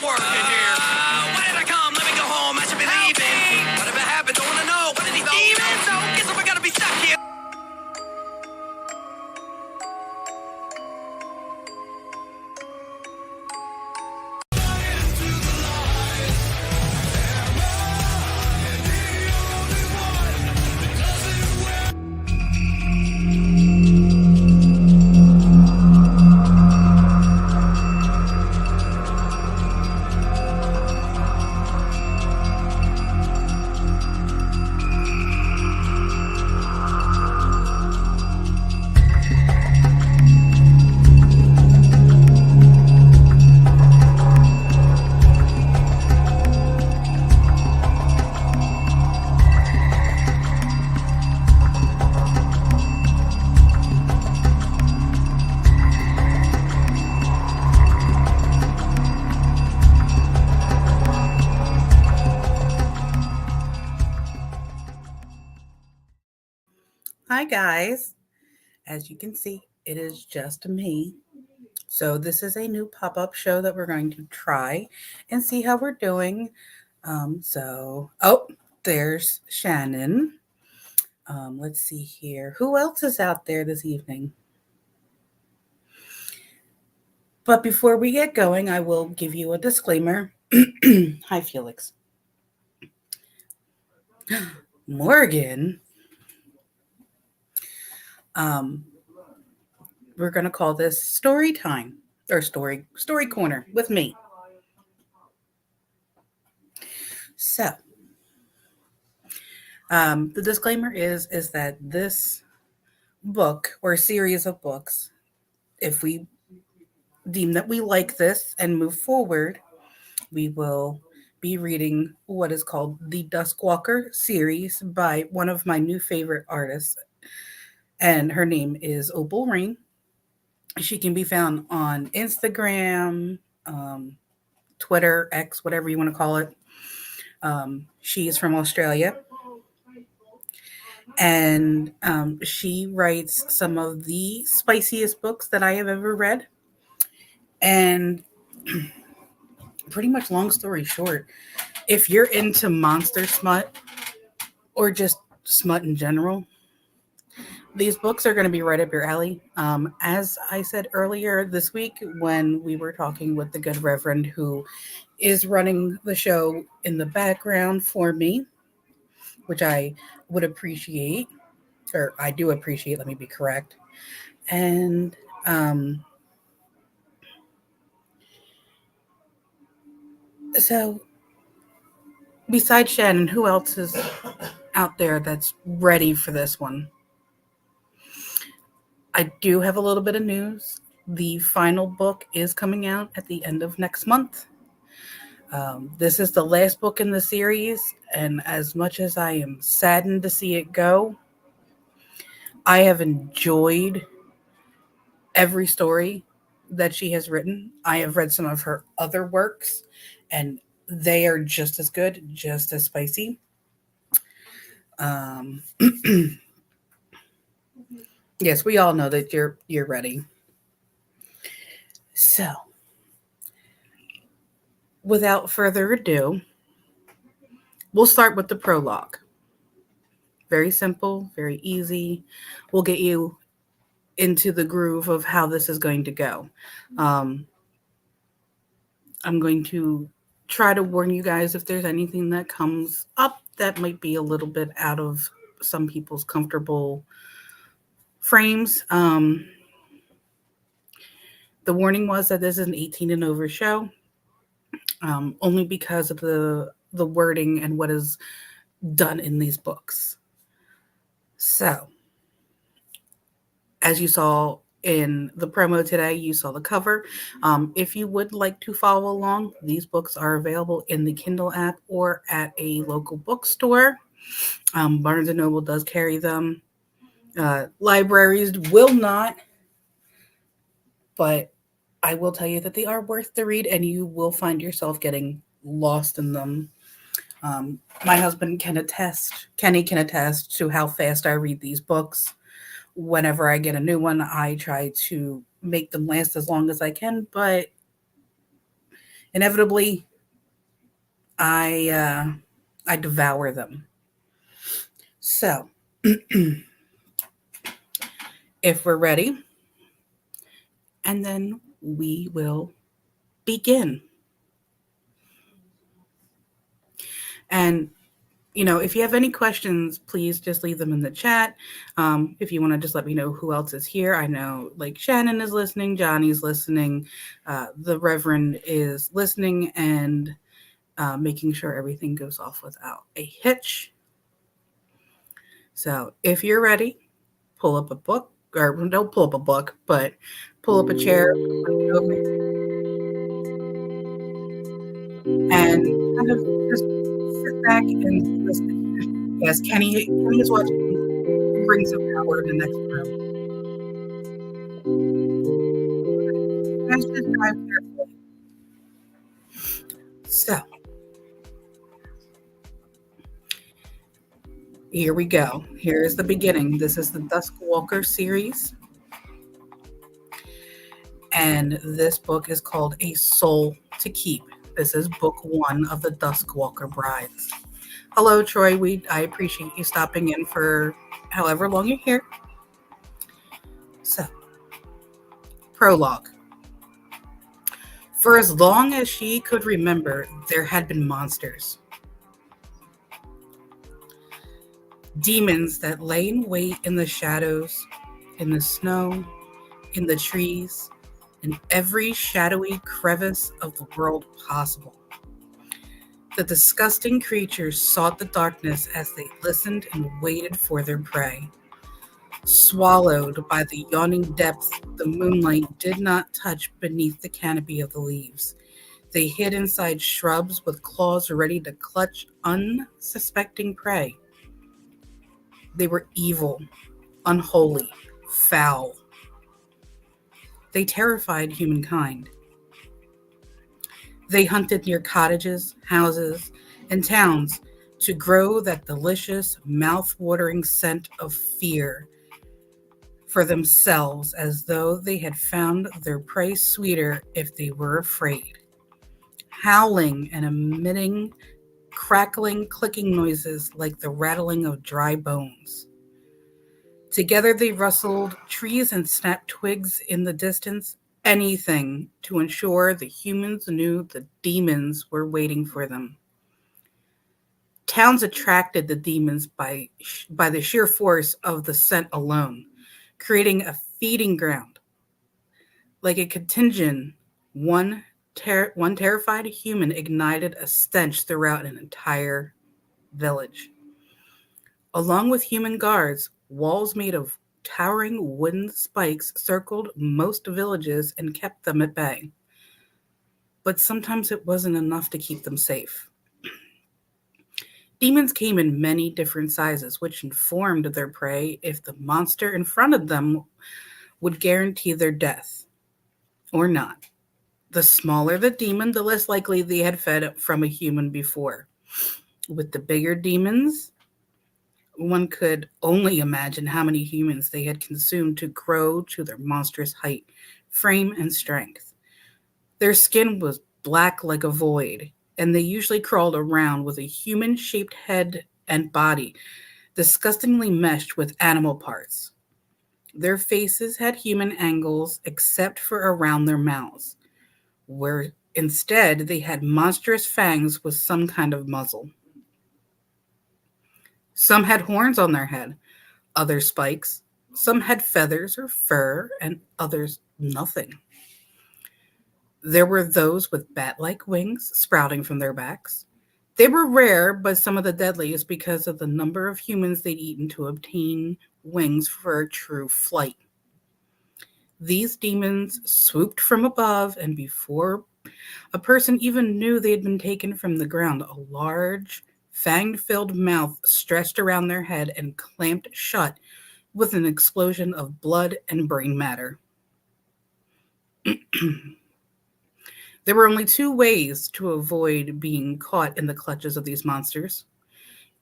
work in here. Why did I come? Let me go home. I should be leaving. Whatever happened? Don't wanna know. What did he even? So guess I'm gonna be stuck here. Hi guys, as you can see, it is just me. So this is a new pop-up show that we're going to try and see how we're doing. There's Shannon. Let's see here. Who else is out there this evening? But before we get going, I will give you a disclaimer. Hi, Felix. Morgan. We're going to call this story time or story corner with me. So, the disclaimer is that this book or series of books, if we deem that we like this and move forward, we will be reading what is called the Duskwalker series by one of my new favorite artists, and her name is Opal Ring. She can be found on Instagram, Twitter, X, whatever you want to call it. She is from Australia, and she writes some of the spiciest books that I have ever read. And pretty much, long story short, if you're into monster smut or just smut in general, these books are going to be right up your alley. As I said earlier this week when we were talking with the good Reverend who is running the show in the background for me, which I would appreciate, or I do appreciate, let me be correct. And so besides Shannon, who else is out there that's ready for this one? I do have a little bit of news. The final book is coming out at the end of next month. This is the last book in the series, and as much as I am saddened to see it go, I have enjoyed every story that she has written. I have read some of her other works, and they are just as good, just as spicy. Yes, we all know that you're ready. So, without further ado, we'll start with the prologue. Very simple, very easy. We'll get you into the groove of how this is going to go. I'm going to try to warn you guys if there's anything that comes up that might be a little bit out of some people's comfortable frames. The warning was that this is an 18 and over show, only because of the wording and what is done in these books. So, as you saw in the promo today, you saw the cover. If you would like to follow along, these books are available in the Kindle app or at a local bookstore. Barnes & Noble does carry them. Libraries will not, but I will tell you that they are worth the read, and you will find yourself getting lost in them. My husband can attest, Kenny can attest to how fast I read these books. Whenever I get a new one, I try to make them last as long as I can, but Inevitably, I devour them. So, if we're ready, and then we will begin. And if you have any questions, please just leave them in the chat. If you want to just let me know who else is here. I know like Shannon is listening, Johnny's listening, the Reverend is listening and making sure everything goes off without a hitch. So if you're ready, pull up a book, or don't pull up a book, but pull up a chair and kind of just sit back and listen. Yes, Kenny is watching Rings of Power in the next room. Let's just drive carefully. So, here we go. Here is the beginning. This is the Duskwalker series. And this book is called A Soul to Keep. This is book 1 of the Duskwalker Brides. Hello, Troy. I appreciate you stopping in for however long you're here. So, prologue. For as long as she could remember, there had been monsters. Demons that lay in wait in the shadows, in the snow, in the trees, in every shadowy crevice of the world possible. The disgusting creatures sought the darkness as they listened and waited for their prey. Swallowed by the yawning depths, the moonlight did not touch beneath the canopy of the leaves. They hid inside shrubs with claws ready to clutch unsuspecting prey. They were evil, unholy, foul. They terrified humankind. They hunted near cottages, houses, and towns to grow that delicious, mouth-watering scent of fear for themselves, as though they had found their prey sweeter if they were afraid. Howling and emitting crackling, clicking noises like the rattling of dry bones. Together they rustled trees and snapped twigs in the distance, anything to ensure the humans knew the demons were waiting for them. Towns attracted the demons by the sheer force of the scent alone, creating a feeding ground. Like a contagion, one terrified human ignited a stench throughout an entire village. Along with human guards, walls made of towering wooden spikes circled most villages and kept them at bay. But sometimes it wasn't enough to keep them safe. Demons came in many different sizes, which informed their prey if the monster in front of them would guarantee their death or not. The smaller the demon, the less likely they had fed from a human before. With the bigger demons, one could only imagine how many humans they had consumed to grow to their monstrous height, frame, and strength. Their skin was black like a void, and they usually crawled around with a human-shaped head and body, disgustingly meshed with animal parts. Their faces had human angles except for around their mouths, where instead they had monstrous fangs with some kind of muzzle. Some had horns on their head, others spikes. Some had feathers or fur, and others nothing. There were those with bat-like wings sprouting from their backs. They were rare, but some of the deadliest because of the number of humans they'd eaten to obtain wings for true flight. These demons swooped from above, and before a person even knew they had been taken from the ground, a large, fang-filled mouth stretched around their head and clamped shut with an explosion of blood and brain matter. There were only 2 ways to avoid being caught in the clutches of these monsters.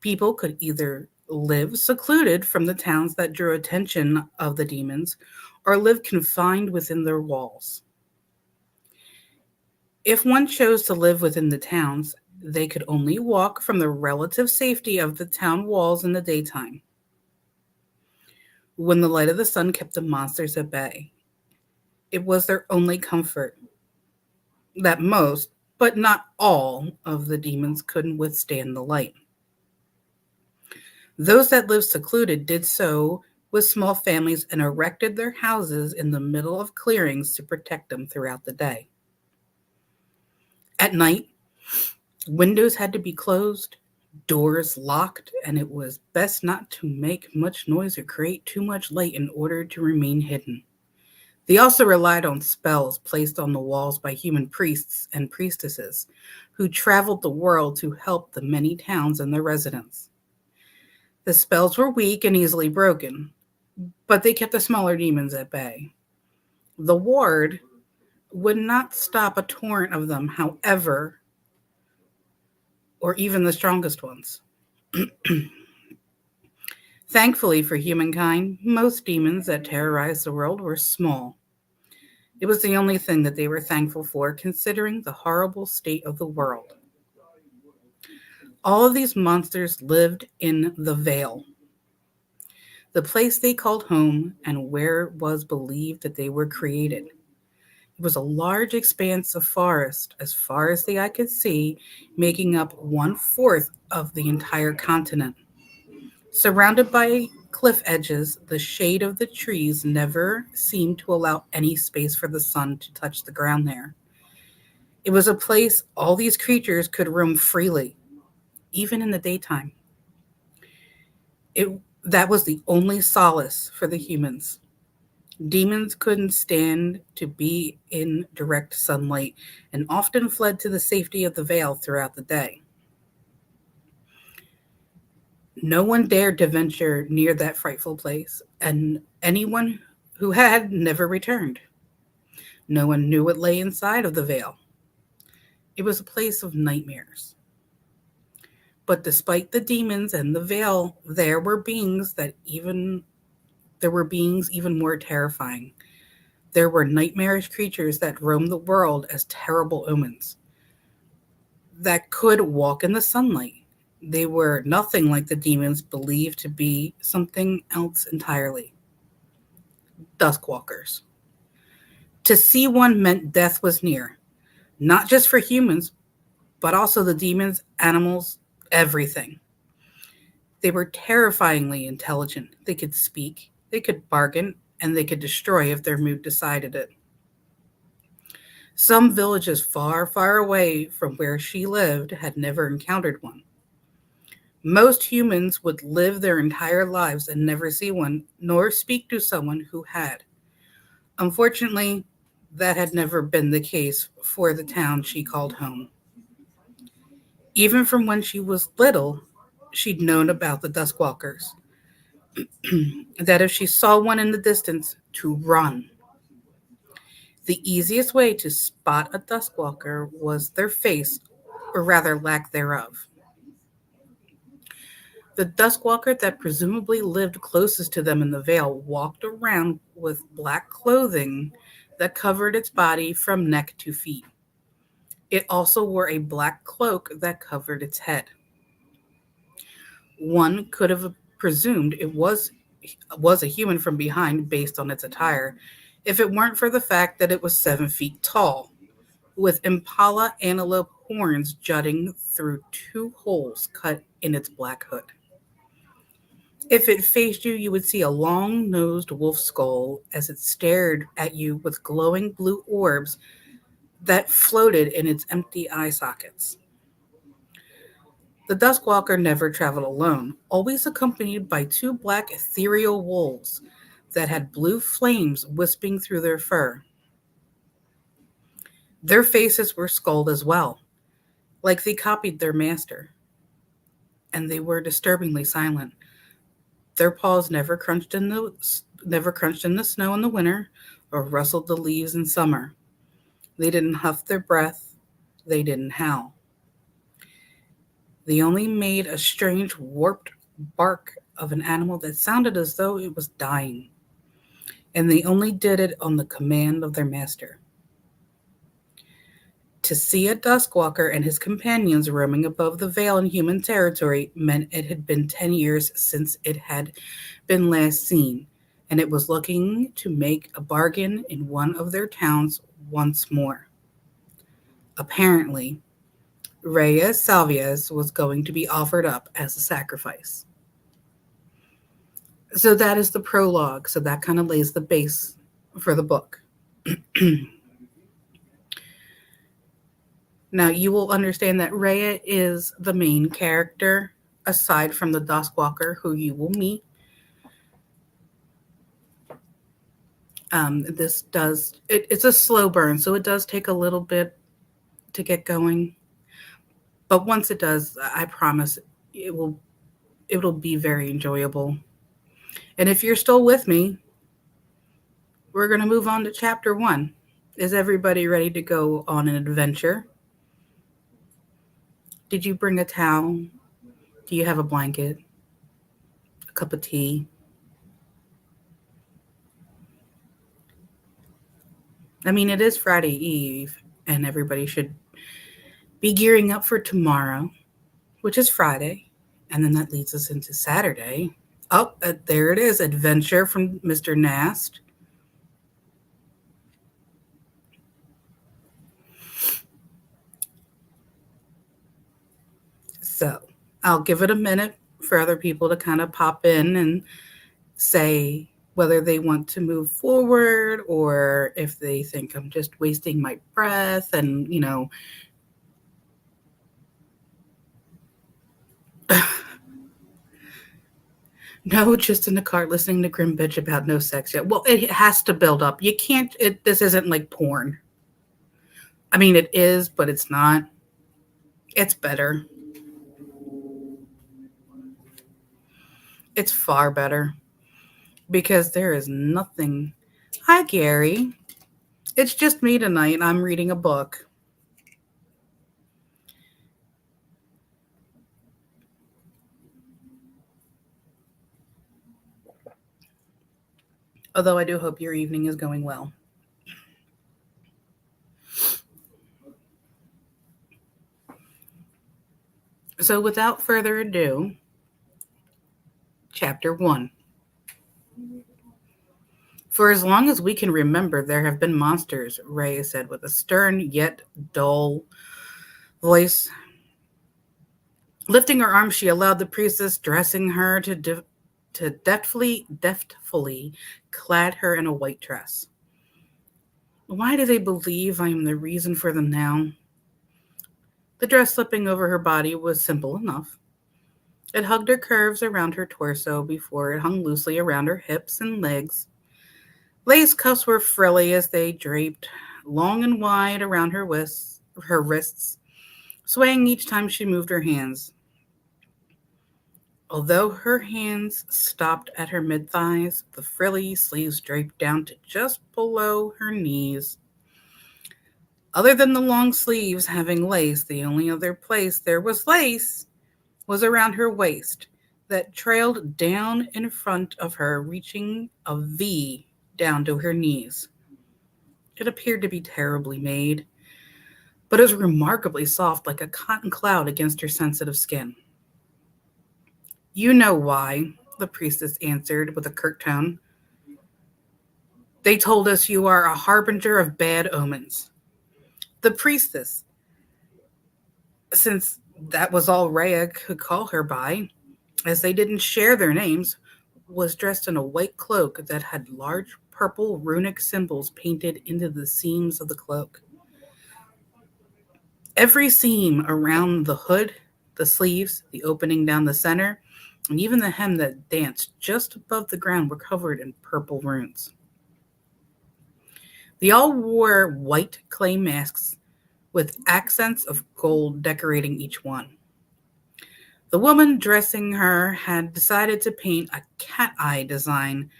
People could either live secluded from the towns that drew attention of the demons, or live confined within their walls. If one chose to live within the towns, they could only walk from the relative safety of the town walls in the daytime, when the light of the sun kept the monsters at bay. It was their only comfort that most, but not all, of the demons couldn't withstand the light. Those that lived secluded did so with small families and erected their houses in the middle of clearings to protect them throughout the day. At night, windows had to be closed, doors locked, and it was best not to make much noise or create too much light in order to remain hidden. They also relied on spells placed on the walls by human priests and priestesses who traveled the world to help the many towns and their residents. The spells were weak and easily broken, but they kept the smaller demons at bay. The ward would not stop a torrent of them, however, or even the strongest ones. Thankfully for humankind, most demons that terrorized the world were small. It was the only thing that they were thankful for, considering the horrible state of the world. All of these monsters lived in the Vale, the place they called home and where it was believed that they were created. It was a large expanse of forest, as far as the eye could see, making up 1/4 of the entire continent. Surrounded by cliff edges, the shade of the trees never seemed to allow any space for the sun to touch the ground there. It was a place all these creatures could roam freely, even in the daytime. That was the only solace for the humans. Demons couldn't stand to be in direct sunlight and often fled to the safety of the Vale throughout the day. No one dared to venture near that frightful place, and anyone who had never returned. No one knew what lay inside of the Vale. It was a place of nightmares. But despite the demons and the Vale, there were beings even more terrifying. There were nightmarish creatures that roamed the world as terrible omens, that could walk in the sunlight. They were nothing like the demons believed to be something else entirely. Duskwalkers. To see one meant death was near, not just for humans, but also the demons, animals, everything. They were terrifyingly intelligent. They could speak, they could bargain, and they could destroy if their mood decided it. Some villages far, far away from where she lived had never encountered one. Most humans would live their entire lives and never see one, nor speak to someone who had. Unfortunately, that had never been the case for the town she called home. Even from when she was little, she'd known about the Duskwalkers. That if she saw one in the distance, to run. The easiest way to spot a Duskwalker was their face, or rather lack thereof. The Duskwalker that presumably lived closest to them in the Vale walked around with black clothing that covered its body from neck to feet. It also wore a black cloak that covered its head. One could have presumed it was a human from behind based on its attire, if it weren't for the fact that it was 7 feet tall, with impala antelope horns jutting through 2 holes cut in its black hood. If it faced you, you would see a long-nosed wolf skull as it stared at you with glowing blue orbs that floated in its empty eye sockets. The Duskwalker never traveled alone, always accompanied by 2 black ethereal wolves that had blue flames wisping through their fur. Their faces were skulled as well, like they copied their master, and they were disturbingly silent. Their paws never crunched in the snow in the winter or rustled the leaves in summer. They didn't huff their breath. They didn't howl. They only made a strange warped bark of an animal that sounded as though it was dying. And they only did it on the command of their master. To see a Duskwalker and his companions roaming above the veil in human territory meant it had been 10 years since it had been last seen, and it was looking to make a bargain in one of their towns once more. Apparently, Reyes Salvias was going to be offered up as a sacrifice. So that is the prologue. So that kind of lays the base for the book. Now, you will understand that Rhea is the main character, aside from the Duskwalker, who you will meet. It's a slow burn, so it does take a little bit to get going. But once it does, I promise it'll be very enjoyable. And if you're still with me, we're going to move on to chapter 1. Is everybody ready to go on an adventure? Did you bring a towel? Do you have a blanket? A cup of tea? I mean, it is Friday Eve, and everybody should be gearing up for tomorrow, which is Friday. And then that leads us into Saturday. Oh, there it is. Adventure from Mr. Nast. So I'll give it a minute for other people to kind of pop in and say whether they want to move forward or if they think I'm just wasting my breath and, no, just in the car listening to Grim Bitch about no sex yet. Well, it has to build up. You can't, this isn't like porn. I mean, it is, but it's not. It's better. It's far better because there is nothing. Hi, Gary. It's just me tonight. I'm reading a book. Although I do hope your evening is going well. So without further ado, chapter 1. For as long as we can remember, there have been monsters, Ray said with a stern yet dull voice. Lifting her arm, she allowed the priestess dressing her to deftly clad her in a white dress. Why do they believe I am the reason for them now? The dress slipping over her body was simple enough. It hugged her curves around her torso before it hung loosely around her hips and legs. Lace cuffs were frilly as they draped long and wide around her wrists, swaying each time she moved her hands. Although her hands stopped at her mid-thighs, the frilly sleeves draped down to just below her knees. Other than the long sleeves having lace, the only other place there was lace was around her waist that trailed down in front of her, reaching a V down to her knees. It appeared to be terribly made, but it was remarkably soft like a cotton cloud against her sensitive skin. You know why, the priestess answered with a curt tone. They told us you are a harbinger of bad omens. The priestess, since that was all Rhea could call her by, as they didn't share their names, was dressed in a white cloak that had large purple runic symbols painted into the seams of the cloak. Every seam around the hood, the sleeves, the opening down the center, and even the hem that danced just above the ground were covered in purple runes. They all wore white clay masks with accents of gold decorating each one. The woman dressing her had decided to paint a cat eye design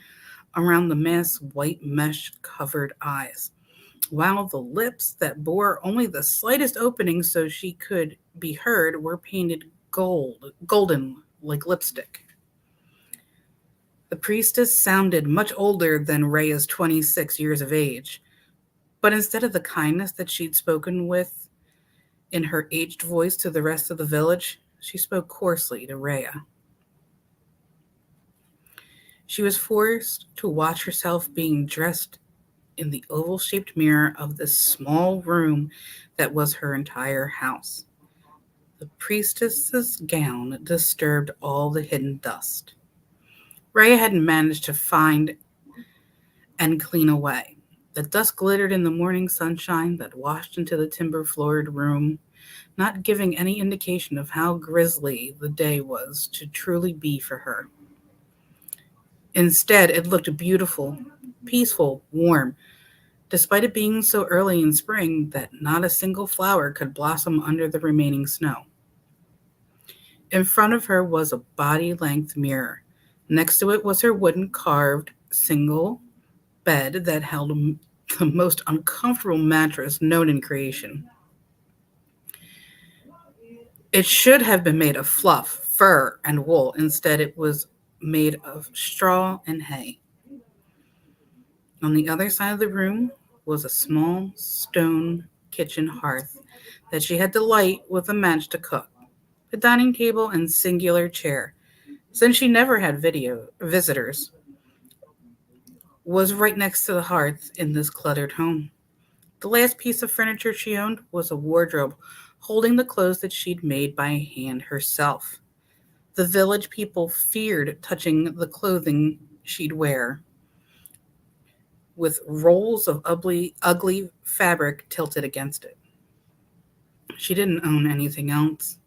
around the mask's white mesh-covered eyes, while the lips that bore only the slightest opening so she could be heard were painted golden like lipstick. The priestess sounded much older than Rhea's 26 years of age, but instead of the kindness that she'd spoken with In her aged voice to the rest of the village, she spoke coarsely to Rhea. She was forced to watch herself being dressed in the oval-shaped mirror of this small room that was her entire house. The priestess's gown disturbed all the hidden dust. Rhea hadn't managed to find and clean away. The dust glittered in the morning sunshine that washed into the timber-floored room, not giving any indication of how grisly the day was to truly be for her. Instead, it looked beautiful, peaceful, warm, despite it being so early in spring that not a single flower could blossom under the remaining snow. In front of her was a body-length mirror. Next to it was her wooden carved single bed that held the most uncomfortable mattress known in creation. It should have been made of fluff, fur, and wool. Instead, it was made of straw and hay. On the other side of the room was a small stone kitchen hearth that she had to light with a match to cook. The dining table and singular chair, since she never had visitors, was right next to the hearth in this cluttered home. The last piece of furniture she owned was a wardrobe holding the clothes that she'd made by hand herself. The village people feared touching the clothing she'd wear, with rolls of ugly fabric tilted against it. She didn't own anything else.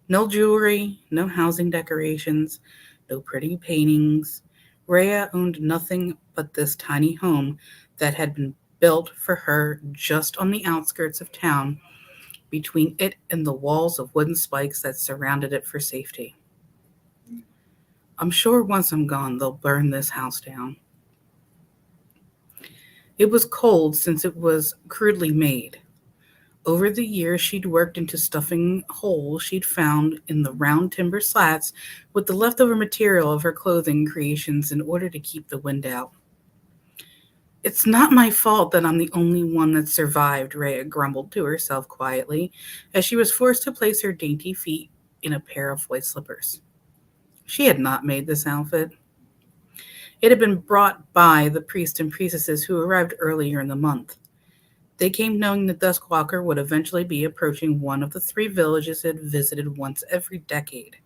No jewelry, no housing decorations, no pretty paintings. Rhea owned nothing but this tiny home that had been built for her just on the outskirts of town, between it and the walls of wooden spikes that surrounded it for safety. I'm sure once I'm gone, they'll burn this house down. It was cold since it was crudely made. Over the years, she'd worked into stuffing holes she'd found in the round timber slats with the leftover material of her clothing creations in order to keep the wind out. It's not my fault that I'm the only one that survived, Rhea grumbled to herself quietly as she was forced to place her dainty feet in a pair of white slippers. She had not made this outfit. It had been brought by the priests and priestesses who arrived earlier in the month. They came knowing the Duskwalker would eventually be approaching one of the 3 villages it visited once every decade.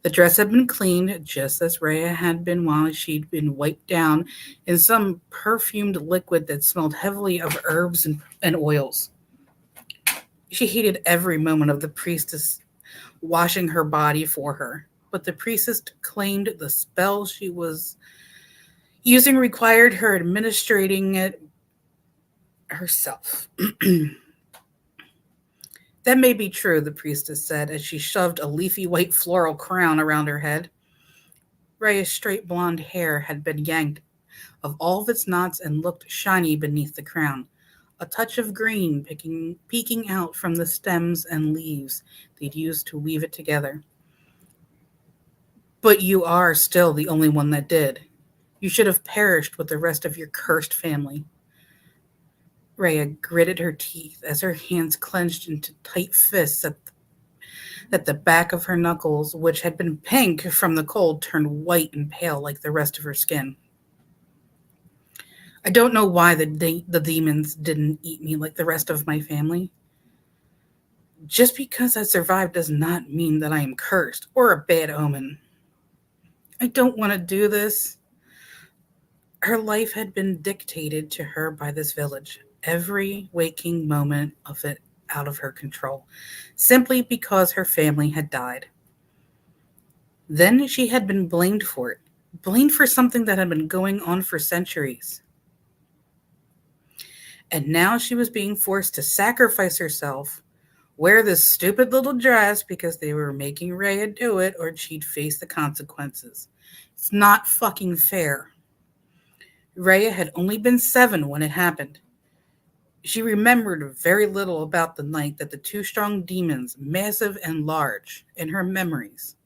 The dress had been cleaned just as Rhea had been while she'd been wiped down in some perfumed liquid that smelled heavily of herbs and oils. She hated every moment of the priestess washing her body for her, but the priestess claimed the spell she was using required her administrating it herself. That may be true, the priestess said as she shoved a leafy white floral crown around her head. Rhea's straight blonde hair had been yanked of all of its knots and looked shiny beneath the crown, a touch of green peeking out from the stems and leaves they'd used to weave it together. But you are still the only one that did. You should have perished with the rest of your cursed family. Rhea gritted her teeth as her hands clenched into tight fists at the back of her knuckles, which had been pink from the cold, turned white and pale like the rest of her skin. I don't know why the demons didn't eat me like the rest of my family. Just because I survived does not mean that I am cursed or a bad omen. I don't want to do this. Her life had been dictated to her by this village, every waking moment of it out of her control, simply because her family had died. Then she had been blamed for it, blamed for something that had been going on for centuries. And now she was being forced to sacrifice herself, wear this stupid little dress because they were making Rhea do it or she'd face the consequences. It's not fucking fair. Rhea had only been 7 when it happened. She remembered very little about the night that the 2 strong demons, massive and large in her memories,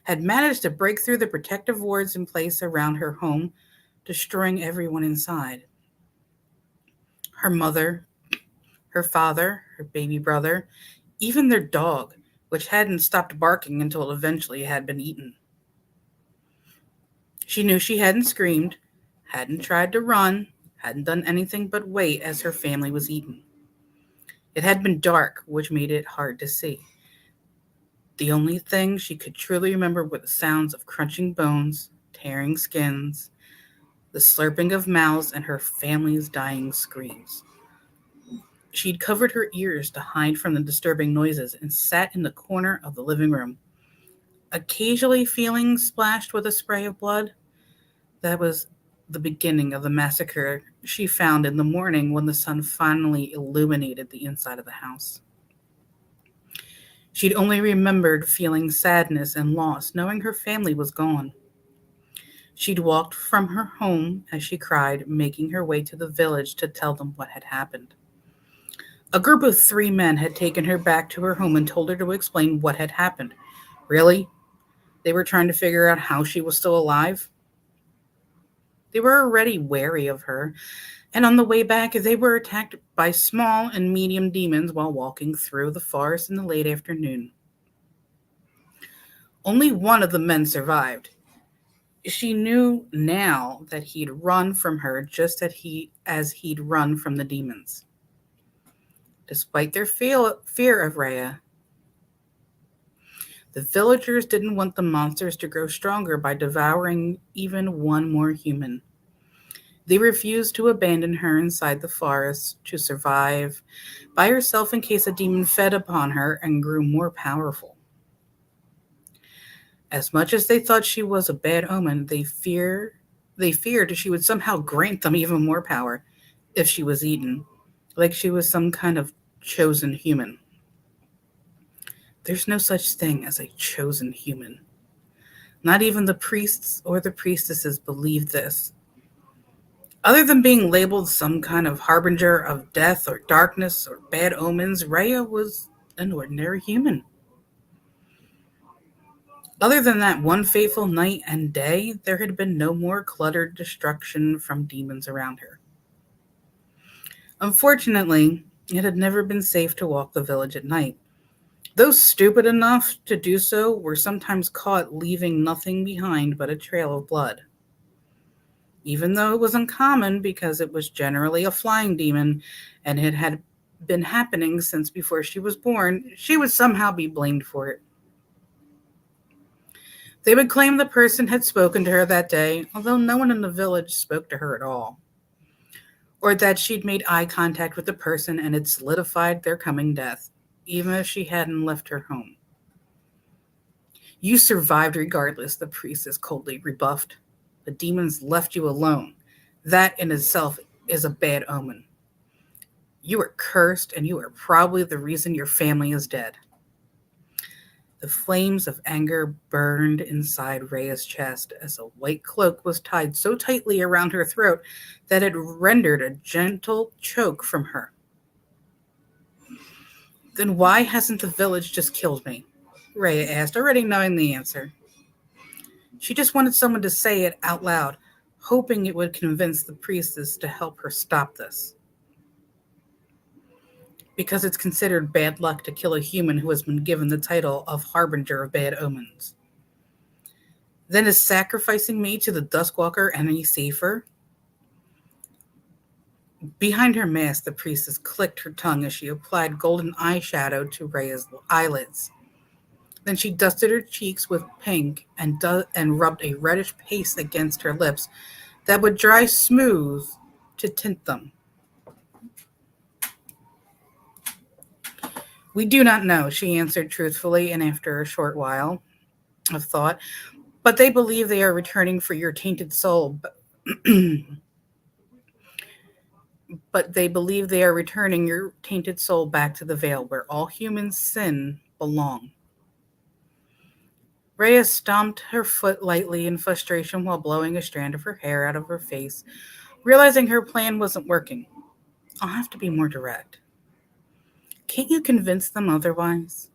had managed to break through the protective wards in place around her home, destroying everyone inside. Her mother, her father, her baby brother, even their dog, which hadn't stopped barking until it eventually had been eaten. She knew she hadn't screamed, hadn't tried to run, hadn't done anything but wait as her family was eaten. It had been dark, which made it hard to see. The only thing she could truly remember were the sounds of crunching bones, tearing skins, the slurping of mouths, and her family's dying screams. She'd covered her ears to hide from the disturbing noises and sat in the corner of the living room, occasionally feeling splashed with a spray of blood. That was the beginning of the massacre she found in the morning when the sun finally illuminated the inside of the house. She'd only remembered feeling sadness and loss, knowing her family was gone. She'd walked from her home as she cried, making her way to the village to tell them what had happened. A group of 3 men had taken her back to her home and told her to explain what had happened. Really? They were trying to figure out how she was still alive? They were already wary of her, and on the way back, they were attacked by small and medium demons while walking through the forest in the late afternoon. Only one of the men survived. She knew now that he'd run from her just as he'd run from the demons. Despite their fear of Rhea, the villagers didn't want the monsters to grow stronger by devouring even one more human. They refused to abandon her inside the forest to survive by herself in case a demon fed upon her and grew more powerful. As much as they thought she was a bad omen, they feared she would somehow grant them even more power if she was eaten, like she was some kind of chosen human. There's no such thing as a chosen human. Not even the priests or the priestesses believed this. Other than being labeled some kind of harbinger of death or darkness or bad omens, Rhea was an ordinary human. Other than that one fateful night and day, there had been no more cluttered destruction from demons around her. Unfortunately, it had never been safe to walk the village at night. Those stupid enough to do so were sometimes caught leaving nothing behind but a trail of blood. Even though it was uncommon because it was generally a flying demon and it had been happening since before she was born, she would somehow be blamed for it. They would claim the person had spoken to her that day, although no one in the village spoke to her at all, or that she'd made eye contact with the person and had solidified their coming death, even if she hadn't left her home. You survived regardless, the priestess coldly rebuffed. The demons left you alone. That in itself is a bad omen. You are cursed, and you are probably the reason your family is dead. The flames of anger burned inside Rhea's chest as a white cloak was tied so tightly around her throat that it rendered a gentle choke from her. Then why hasn't the village just killed me? Rhea asked, already knowing the answer. She just wanted someone to say it out loud, hoping it would convince the priestess to help her stop this. Because it's considered bad luck to kill a human who has been given the title of Harbinger of Bad Omens. Then is sacrificing me to the Duskwalker any safer? Behind her mask, the priestess clicked her tongue as she applied golden eyeshadow to Rhea's eyelids. Then she dusted her cheeks with pink and rubbed a reddish paste against her lips that would dry smooth to tint them. We do not know, she answered truthfully and after a short while of thought, but they believe they are returning for your tainted soul. But they believe they are returning your tainted soul back to the Vale where all humans' sin belong. Rhea stomped her foot lightly in frustration while blowing a strand of her hair out of her face, realizing her plan wasn't working. I'll have to be more direct. Can't you convince them otherwise?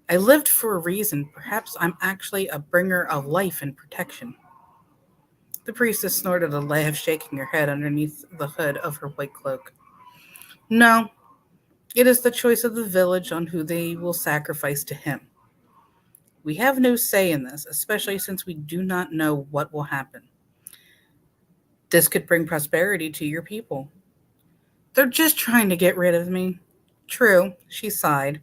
I lived for a reason. Perhaps I'm actually a bringer of life and protection. The priestess snorted a laugh, shaking her head underneath the hood of her white cloak. No, It is the choice of the village on who they will sacrifice to him. We have no say in this, especially since we do not know what will happen. This could bring prosperity to your people. They're just trying to get rid of me. True, she sighed,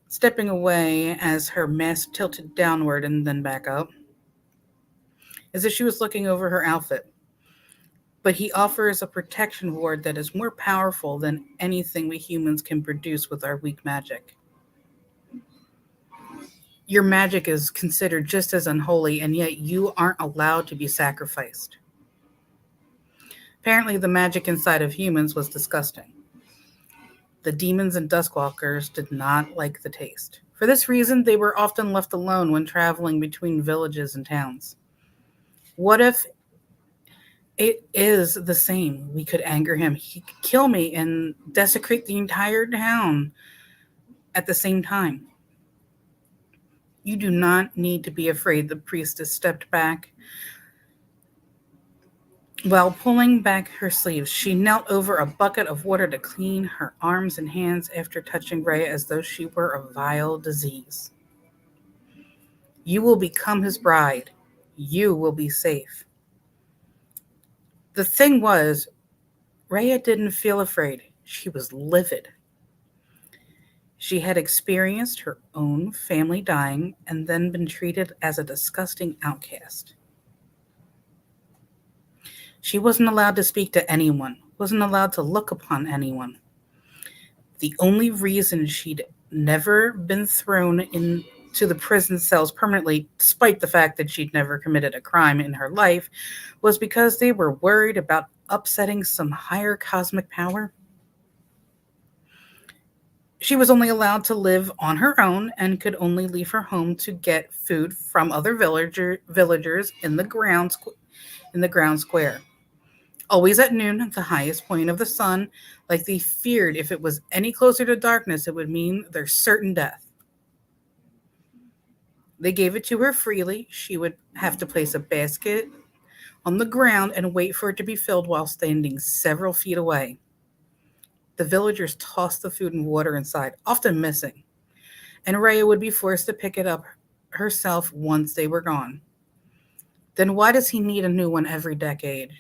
stepping away as her mask tilted downward and then back up, as if she was looking over her outfit. But he offers a protection ward that is more powerful than anything we humans can produce with our weak magic. Your magic is considered just as unholy, and yet you aren't allowed to be sacrificed. Apparently, the magic inside of humans was disgusting. The demons and duskwalkers did not like the taste. For this reason, they were often left alone when traveling between villages and towns. What if it is the same? We could anger him. He could kill me and desecrate the entire town at the same time. You do not need to be afraid, the priestess stepped back. While pulling back her sleeves, she knelt over a bucket of water to clean her arms and hands after touching Rhea as though she were a vile disease. You will become his bride. You will be safe. The thing was, Rhea didn't feel afraid. She was livid. She had experienced her own family dying and then been treated as a disgusting outcast. She wasn't allowed to speak to anyone, wasn't allowed to look upon anyone. The only reason she'd never been thrown into the prison cells permanently, despite the fact that she'd never committed a crime in her life, was because they were worried about upsetting some higher cosmic power. She was only allowed to live on her own and could only leave her home to get food from other villagers in the ground square. Always at noon, at the highest point of the sun, like they feared if it was any closer to darkness, it would mean their certain death. They gave it to her freely. She would have to place a basket on the ground and wait for it to be filled while standing several feet away. The villagers tossed the food and water inside, often missing, and Rhea would be forced to pick it up herself once they were gone. Then why does he need a new one every decade?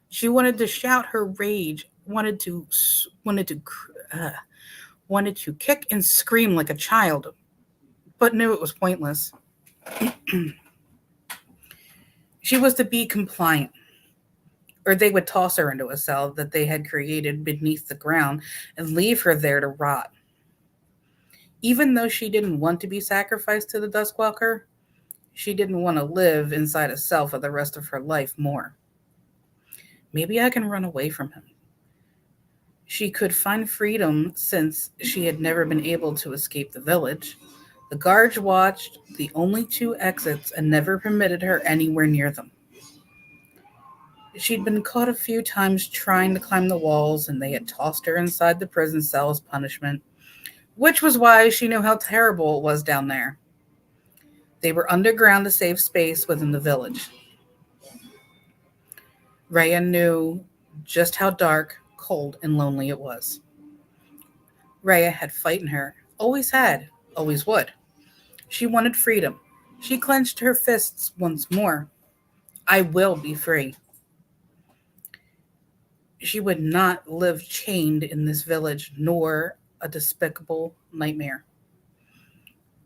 She wanted to shout her rage, uh, wanted to kick and scream like a child, but knew it was pointless. She was to be compliant, or they would toss her into a cell that they had created beneath the ground and leave her there to rot. Even though she didn't want to be sacrificed to the Duskwalker, she didn't want to live inside a cell for the rest of her life more. Maybe I can run away from him. She could find freedom since she had never been able to escape the village. The guards watched the only two exits and never permitted her anywhere near them. She'd been caught a few times trying to climb the walls, and they had tossed her inside the prison cell as punishment, which was why she knew how terrible it was down there. They were underground to save space within the village. Rhea knew just how dark, cold, and lonely it was. Rhea had fight in her, always had, always would. She wanted freedom. She clenched her fists once more. I will be free. She would not live chained in this village, nor a despicable nightmare.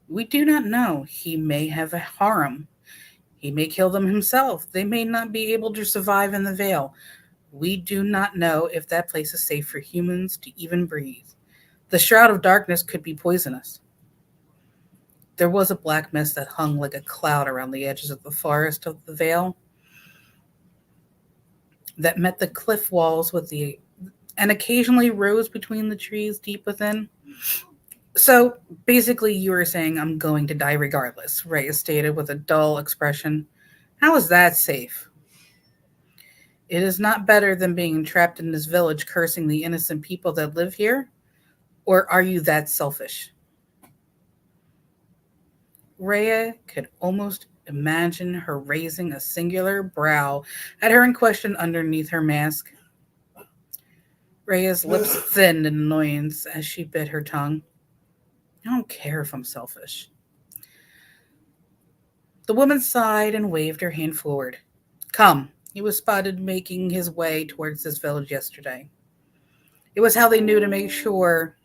We do not know. He may have a harem. He may kill them himself. They may not be able to survive in the Vale. We do not know if that place is safe for humans to even breathe. The shroud of darkness could be poisonous. There was a black mist that hung like a cloud around the edges of the forest of the Vale that met the cliff walls and occasionally rose between the trees deep within. So basically you were saying I'm going to die regardless, Rhea stated with a dull expression. How is that safe? It is not better than being trapped in this village cursing the innocent people that live here? Or are you that selfish? Rhea could almost imagine her raising a singular brow at her in question underneath her mask. Rhea's lips thinned in annoyance as she bit her tongue. I don't care if I'm selfish. The woman sighed and waved her hand forward. Come. He was spotted making his way towards this village yesterday. It was how they knew to make sure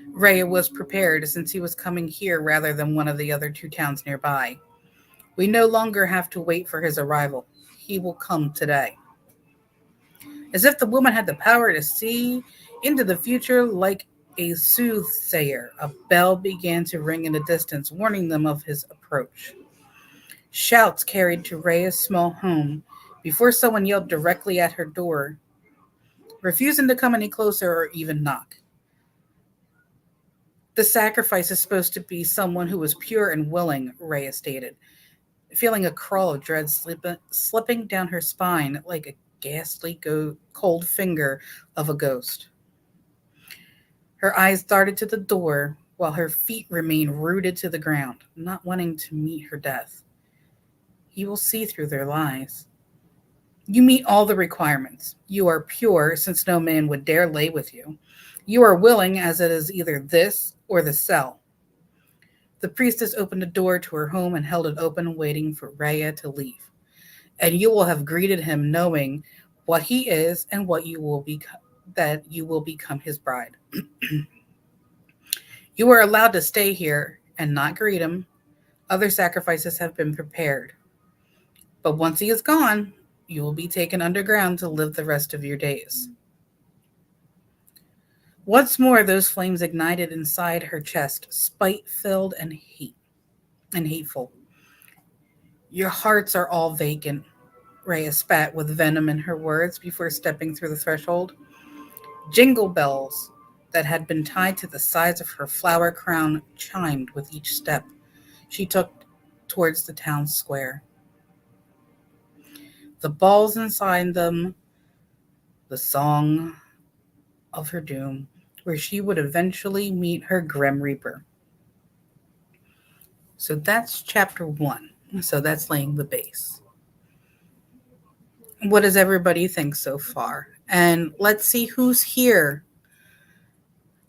Rhea was prepared since he was coming here rather than one of the other two towns nearby. We no longer have to wait for his arrival. He will come today. As if the woman had the power to see into the future like a soothsayer, a bell began to ring in the distance, warning them of his approach. Shouts carried to Rhea's small home before someone yelled directly at her door, refusing to come any closer or even knock. The sacrifice is supposed to be someone who was pure and willing, Rhea stated, feeling a crawl of dread slipping down her spine like a ghastly cold finger of a ghost. Her eyes darted to the door while her feet remained rooted to the ground, not wanting to meet her death. You will see through their lies. You meet all the requirements. You are pure, since no man would dare lay with you. You are willing, as it is either this or the cell. The priestess opened the door to her home and held it open, waiting for Rhea to leave. And you will have greeted him knowing what he is and what you will become, that you will become his bride. You are allowed to stay here and not greet him. Other sacrifices have been prepared. But once he is gone, you will be taken underground to live the rest of your days. Once more, those flames ignited inside her chest, spite-filled and hateful. Your hearts are all vacant, Rhea spat with venom in her words before stepping through the threshold. Jingle bells that had been tied to the sides of her flower crown chimed with each step she took towards the town square. The balls inside them, the song of her doom, where she would eventually meet her Grim Reaper. So that's chapter 1. So that's laying the base. What does everybody think so far? And let's see who's here.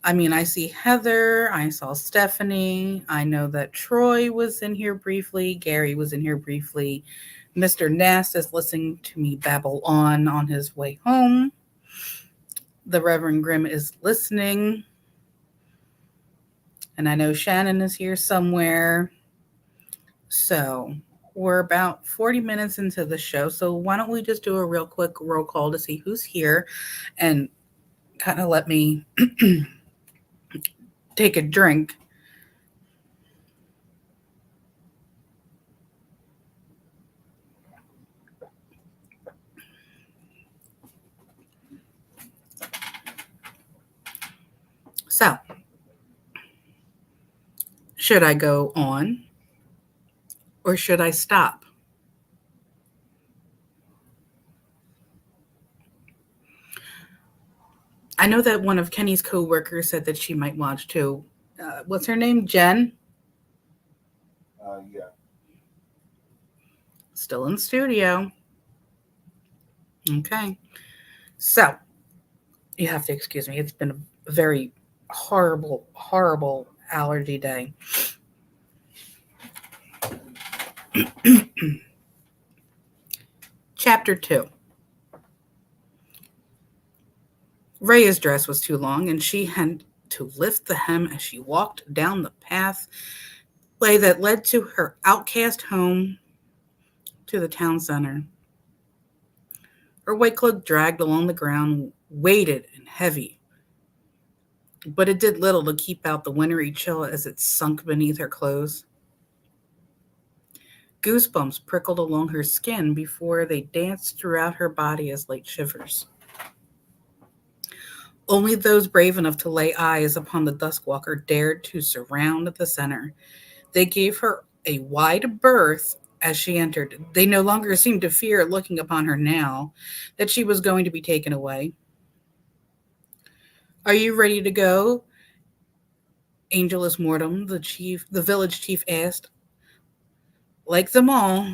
I mean, I see Heather. I saw Stephanie. I know that Troy was in here briefly. Gary was in here briefly. Mr. Nast is listening to me babble on his way home. The Reverend Grimm is listening. And I know Shannon is here somewhere. So we're about 40 minutes into the show. So why don't we just do a real quick roll call to see who's here and kind of let me take a drink. So, should I go on or should I stop? I know that one of Kenny's co-workers said that she might watch too. What's her name? Jen? Yeah. Still in studio. Okay. So, you have to excuse me. It's been a very horrible, horrible allergy day. Chapter 2. Rhea's dress was too long, and she had to lift the hem as she walked down the pathway that led to her outcast home to the town center. Her white cloak dragged along the ground, weighted and heavy, but it did little to keep out the wintry chill as it sunk beneath her clothes. Goosebumps prickled along her skin before they danced throughout her body as light shivers. Only those brave enough to lay eyes upon the Duskwalker dared to surround the center. They gave her a wide berth as she entered. They no longer seemed to fear looking upon her now that she was going to be taken away. Are you ready to go? Angelus Mortem, the village chief asked. Like them all,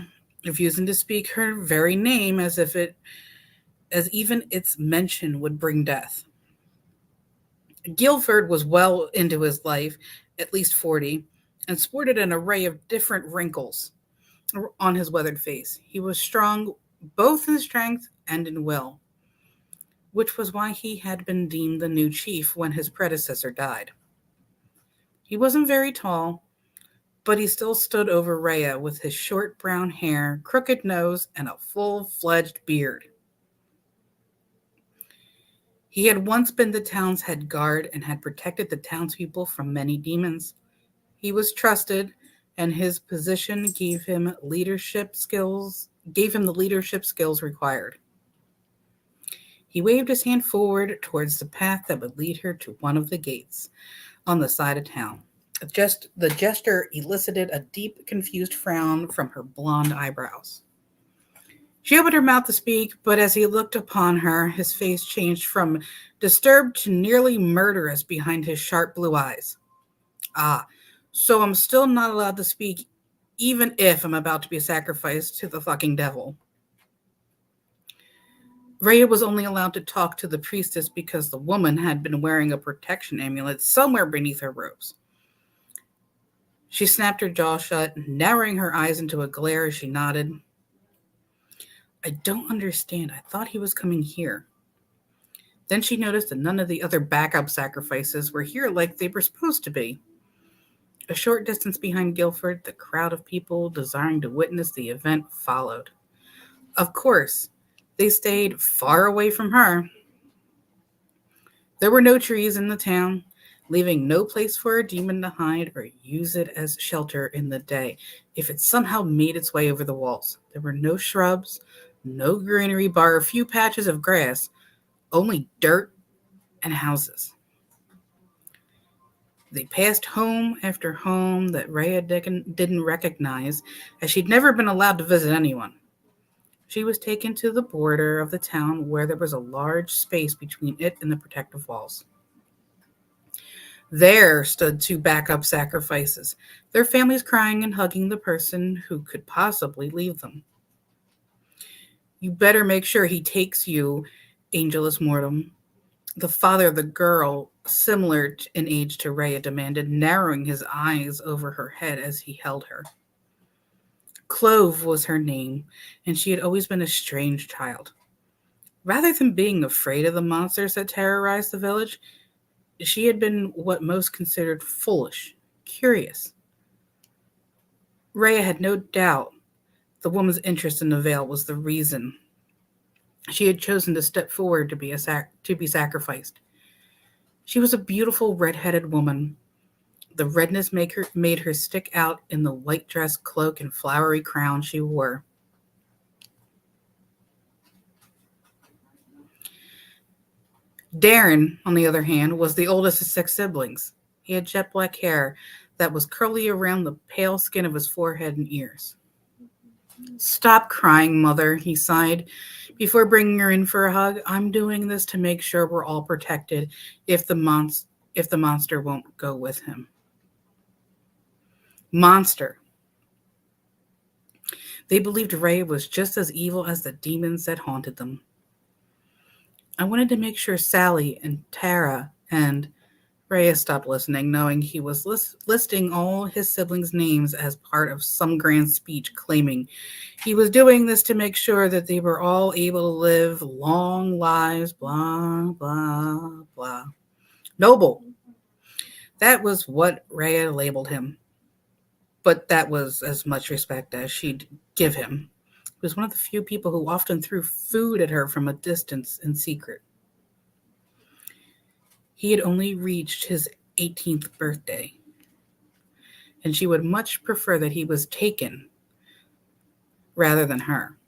refusing to speak her very name as if it as even its mention would bring death. Guilford was well into his life, at least 40, and sported an array of different wrinkles on his weathered face. He was strong both in strength and in will, which was why he had been deemed the new chief when his predecessor died. He wasn't very tall, but he still stood over Rhea with his short brown hair, crooked nose, and a full-fledged beard. He had once been the town's head guard and had protected the townspeople from many demons. He was trusted, and his position gave him the leadership skills required. He waved his hand forward towards the path that would lead her to one of the gates on the side of town. The gesture elicited a deep, confused frown from her blonde eyebrows. She opened her mouth to speak, but as he looked upon her, his face changed from disturbed to nearly murderous behind his sharp blue eyes. Ah, so I'm still not allowed to speak, even if I'm about to be sacrificed to the fucking devil. Rhea was only allowed to talk to the priestess because the woman had been wearing a protection amulet somewhere beneath her robes. She snapped her jaw shut, narrowing her eyes into a glare as she nodded. I don't understand. I thought he was coming here. Then she noticed that none of the other backup sacrifices were here like they were supposed to be. A short distance behind Guilford, the crowd of people desiring to witness the event followed. Of course, they stayed far away from her. There were no trees in the town, leaving no place for a demon to hide or use it as shelter in the day if it somehow made its way over the walls. There were no shrubs, no greenery bar a few patches of grass, only dirt and houses. They passed home after home that Rhea didn't recognize, as she'd never been allowed to visit anyone. She was taken to the border of the town where there was a large space between it and the protective walls. There stood two backup sacrifices, their families crying and hugging the person who could possibly leave them. You better make sure he takes you, Angelus Mortem. The father of the girl, similar in age to Rhea, demanded, narrowing his eyes over her head as he held her. Clove was her name, and she had always been a strange child. Rather than being afraid of the monsters that terrorized the village, she had been what most considered foolish, curious. Rhea had no doubt the woman's interest in the veil was the reason she had chosen to step forward to be sacrificed. She was a beautiful red-headed woman. The redness made her stick out in the white dress, cloak, and flowery crown she wore. Darren, on the other hand, was the oldest of 6 siblings. He had jet black hair that was curly around the pale skin of his forehead and ears. Stop crying, Mother, he sighed before bringing her in for a hug. I'm doing this to make sure we're all protected if the monster won't go with him. Monster. They believed Rhea was just as evil as the demons that haunted them. I wanted to make sure Sally and Tara and Rhea stopped listening, knowing he was listing all his siblings' names as part of some grand speech, claiming he was doing this to make sure that they were all able to live long lives, blah, blah, blah. Noble. That was what Rhea labeled him. But that was as much respect as she'd give him. He was one of the few people who often threw food at her from a distance in secret. He had only reached his 18th birthday, and she would much prefer that he was taken rather than her.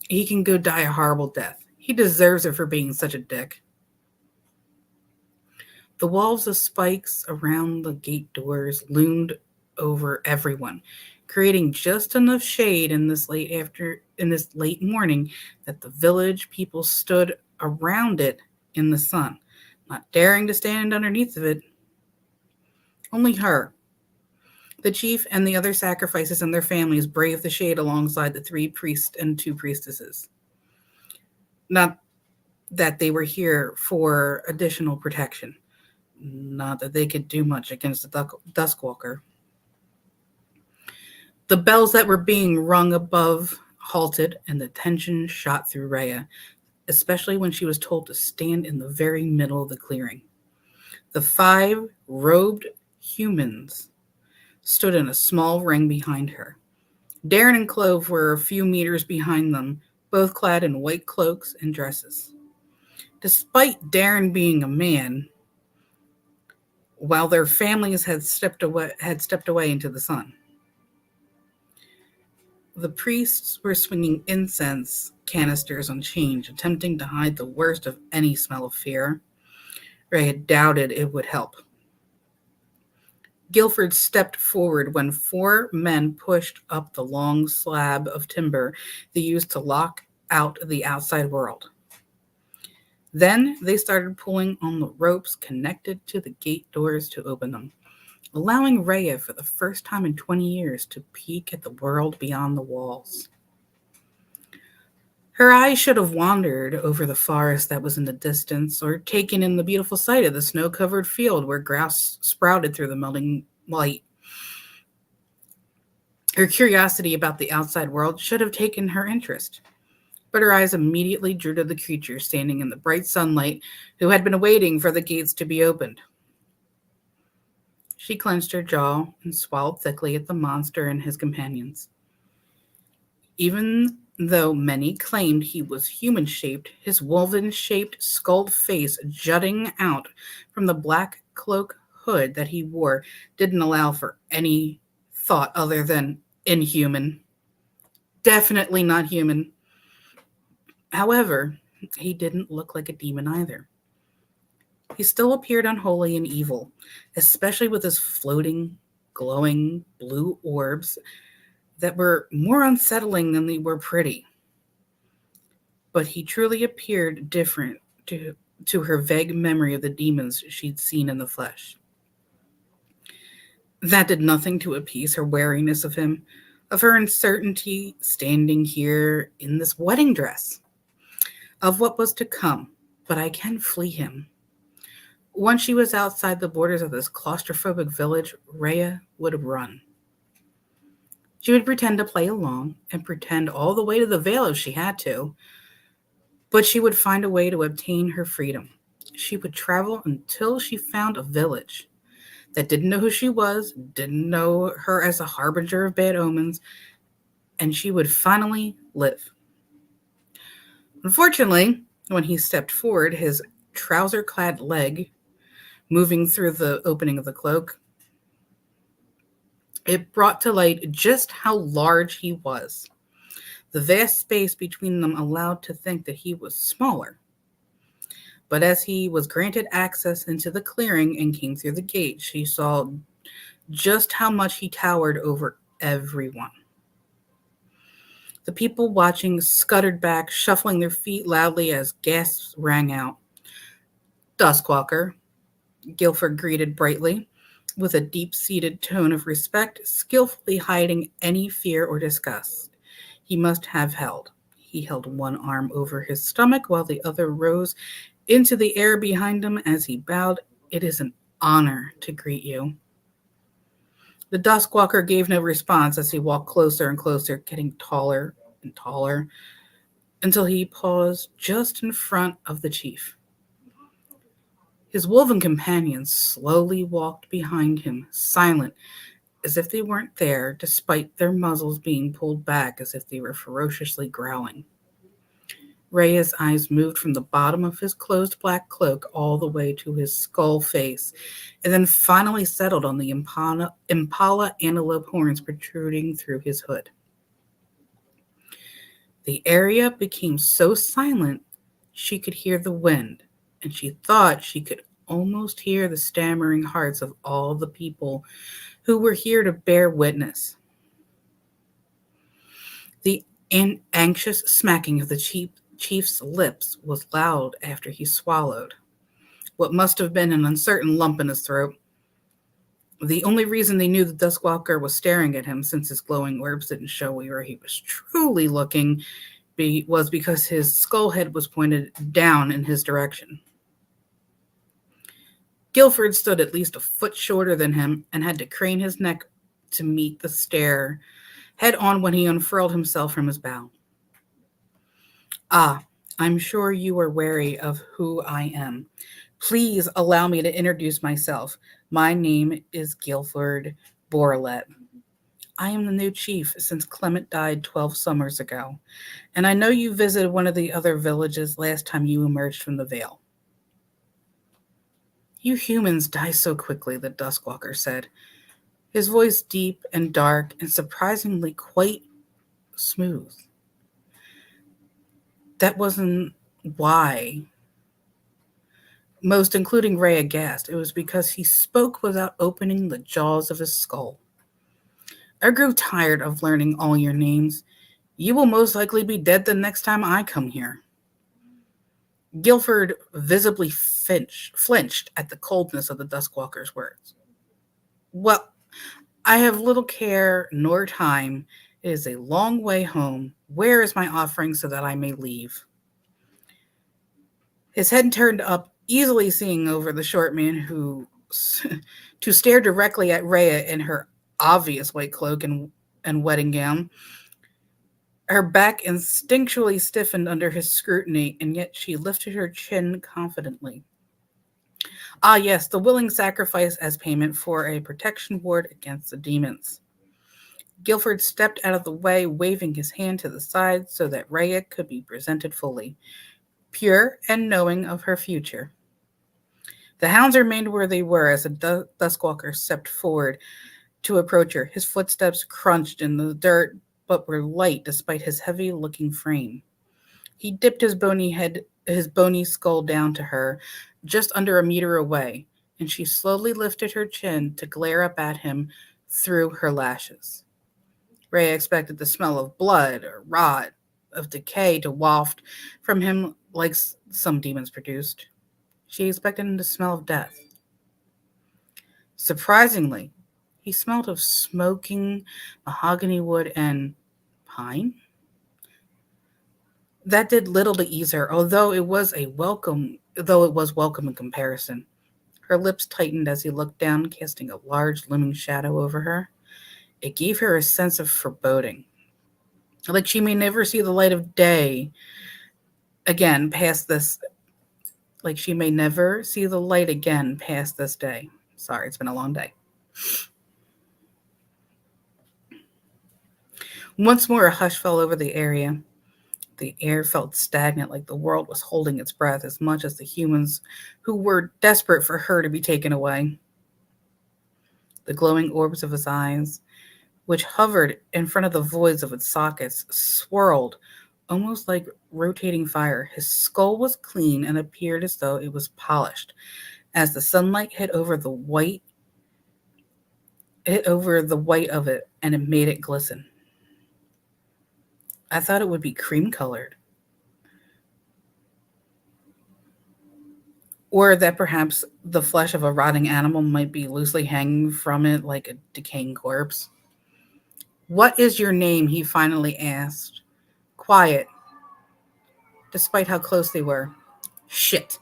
He can go die a horrible death. He deserves it for being such a dick. The walls of spikes around the gate doors loomed over everyone, creating just enough shade in this late morning that the village people stood around it in the sun, not daring to stand underneath of it. Only her, the chief, and the other sacrifices and their families braved the shade alongside the 3 priests and 2 priestesses. Not that they were here for additional protection. Not that they could do much against the Duskwalker. The bells that were being rung above halted, and the tension shot through Rhea, especially when she was told to stand in the very middle of the clearing. The 5 robed humans stood in a small ring behind her. Darren and Clove were a few meters behind them, both clad in white cloaks and dresses. Despite Darren being a man, while their families had stepped away into the sun. The priests were swinging incense canisters on chains, attempting to hide the worst of any smell of fear. Ray had doubted it would help. Guilford stepped forward when 4 men pushed up the long slab of timber they used to lock out the outside world. Then they started pulling on the ropes connected to the gate doors to open them, allowing Rhea for the first time in 20 years to peek at the world beyond the walls. Her eyes should have wandered over the forest that was in the distance, or taken in the beautiful sight of the snow-covered field where grass sprouted through the melting light. Her curiosity about the outside world should have taken her interest, but her eyes immediately drew to the creature standing in the bright sunlight who had been waiting for the gates to be opened. She clenched her jaw and swallowed thickly at the monster and his companions. Even though many claimed he was human-shaped, his woven-shaped skulled face jutting out from the black cloak hood that he wore didn't allow for any thought other than inhuman. Definitely not human. However, he didn't look like a demon either. He still appeared unholy and evil, especially with his floating, glowing blue orbs that were more unsettling than they were pretty. But he truly appeared different to her vague memory of the demons she'd seen in the flesh. That did nothing to appease her wariness of him, of her uncertainty standing here in this wedding dress, of what was to come, but I can flee him. Once she was outside the borders of this claustrophobic village, Rhea would run. She would pretend to play along and pretend all the way to the Vale if she had to, but she would find a way to obtain her freedom. She would travel until she found a village that didn't know who she was, didn't know her as a harbinger of bad omens, and she would finally live. Unfortunately, when he stepped forward, his trouser-clad leg moving through the opening of the cloak, it brought to light just how large he was. The vast space between them allowed to think that he was smaller. But as he was granted access into the clearing and came through the gate, she saw just how much he towered over everyone. The people watching scuttered back, shuffling their feet loudly as gasps rang out. "Duskwalker," Guilford greeted brightly, with a deep-seated tone of respect, skillfully hiding any fear or disgust he must have held. He held one arm over his stomach while the other rose into the air behind him as he bowed. "It is an honor to greet you." The Duskwalker gave no response as he walked closer and closer, getting taller and taller, until he paused just in front of the chief. His wolven companions slowly walked behind him, silent, as if they weren't there, despite their muzzles being pulled back as if they were ferociously growling. Rhea's eyes moved from the bottom of his closed black cloak all the way to his skull face, and then finally settled on the impala antelope horns protruding through his hood. The area became so silent she could hear the wind, and she thought she could almost hear the stammering hearts of all the people who were here to bear witness. The anxious smacking of the chief's lips was loud after he swallowed what must have been an uncertain lump in his throat. The only reason they knew the Duskwalker was staring at him, since his glowing orbs didn't show where he was truly looking, was because his skull head was pointed down in his direction. Guilford stood at least a foot shorter than him and had to crane his neck to meet the stare head on when he unfurled himself from his bow. Ah, I'm sure you are wary of who I am. Please allow me to introduce myself. My name is Guilford Borlet. I am the new chief since Clement died 12 summers ago, and I know you visited one of the other villages last time you emerged from the Vale. You humans die so quickly, the Duskwalker said, his voice deep and dark and surprisingly quite smooth. That wasn't why. Most, including Ray, aghast. It was because he spoke without opening the jaws of his skull. I grew tired of learning all your names. You will most likely be dead the next time I come here. Guilford visibly flinched at the coldness of the Duskwalker's words. Well, I have little care nor time. It is a long way home. Where is my offering so that I may leave? His head turned up, easily seeing over the short man who to stare directly at Rhea in her obvious white cloak and wedding gown. Her back instinctually stiffened under his scrutiny, and yet she lifted her chin confidently. Ah, yes, the willing sacrifice as payment for a protection ward against the demons. Guilford stepped out of the way, waving his hand to the side so that Rhea could be presented fully, pure and knowing of her future. The hounds remained where they were as the Duskwalker stepped forward to approach her. His footsteps crunched in the dirt, but were light despite his heavy-looking frame. He dipped his bony skull down to her, just under a meter away, and she slowly lifted her chin to glare up at him through her lashes. Ray expected the smell of blood or rot, of decay to waft from him like some demons produced. She expected him to smell of death. Surprisingly, he smelled of smoking mahogany wood and pine. That did little to ease her, although it was welcome in comparison. Her lips tightened as he looked down, casting a large looming shadow over her. It gave her a sense of foreboding, like she may never see the light of day again past this. Like she may never see the light again past this day. Sorry, it's been a long day. Once more, a hush fell over the area. The air felt stagnant, like the world was holding its breath as much as the humans who were desperate for her to be taken away. The glowing orbs of his eyes, which hovered in front of the voids of its sockets, swirled, almost like rotating fire. His skull was clean and appeared as though it was polished. As the sunlight hit over the white of it, and it made it glisten. I thought it would be cream-colored. Or that perhaps the flesh of a rotting animal might be loosely hanging from it like a decaying corpse. What is your name? He finally asked. Quiet, despite how close they were. Shit.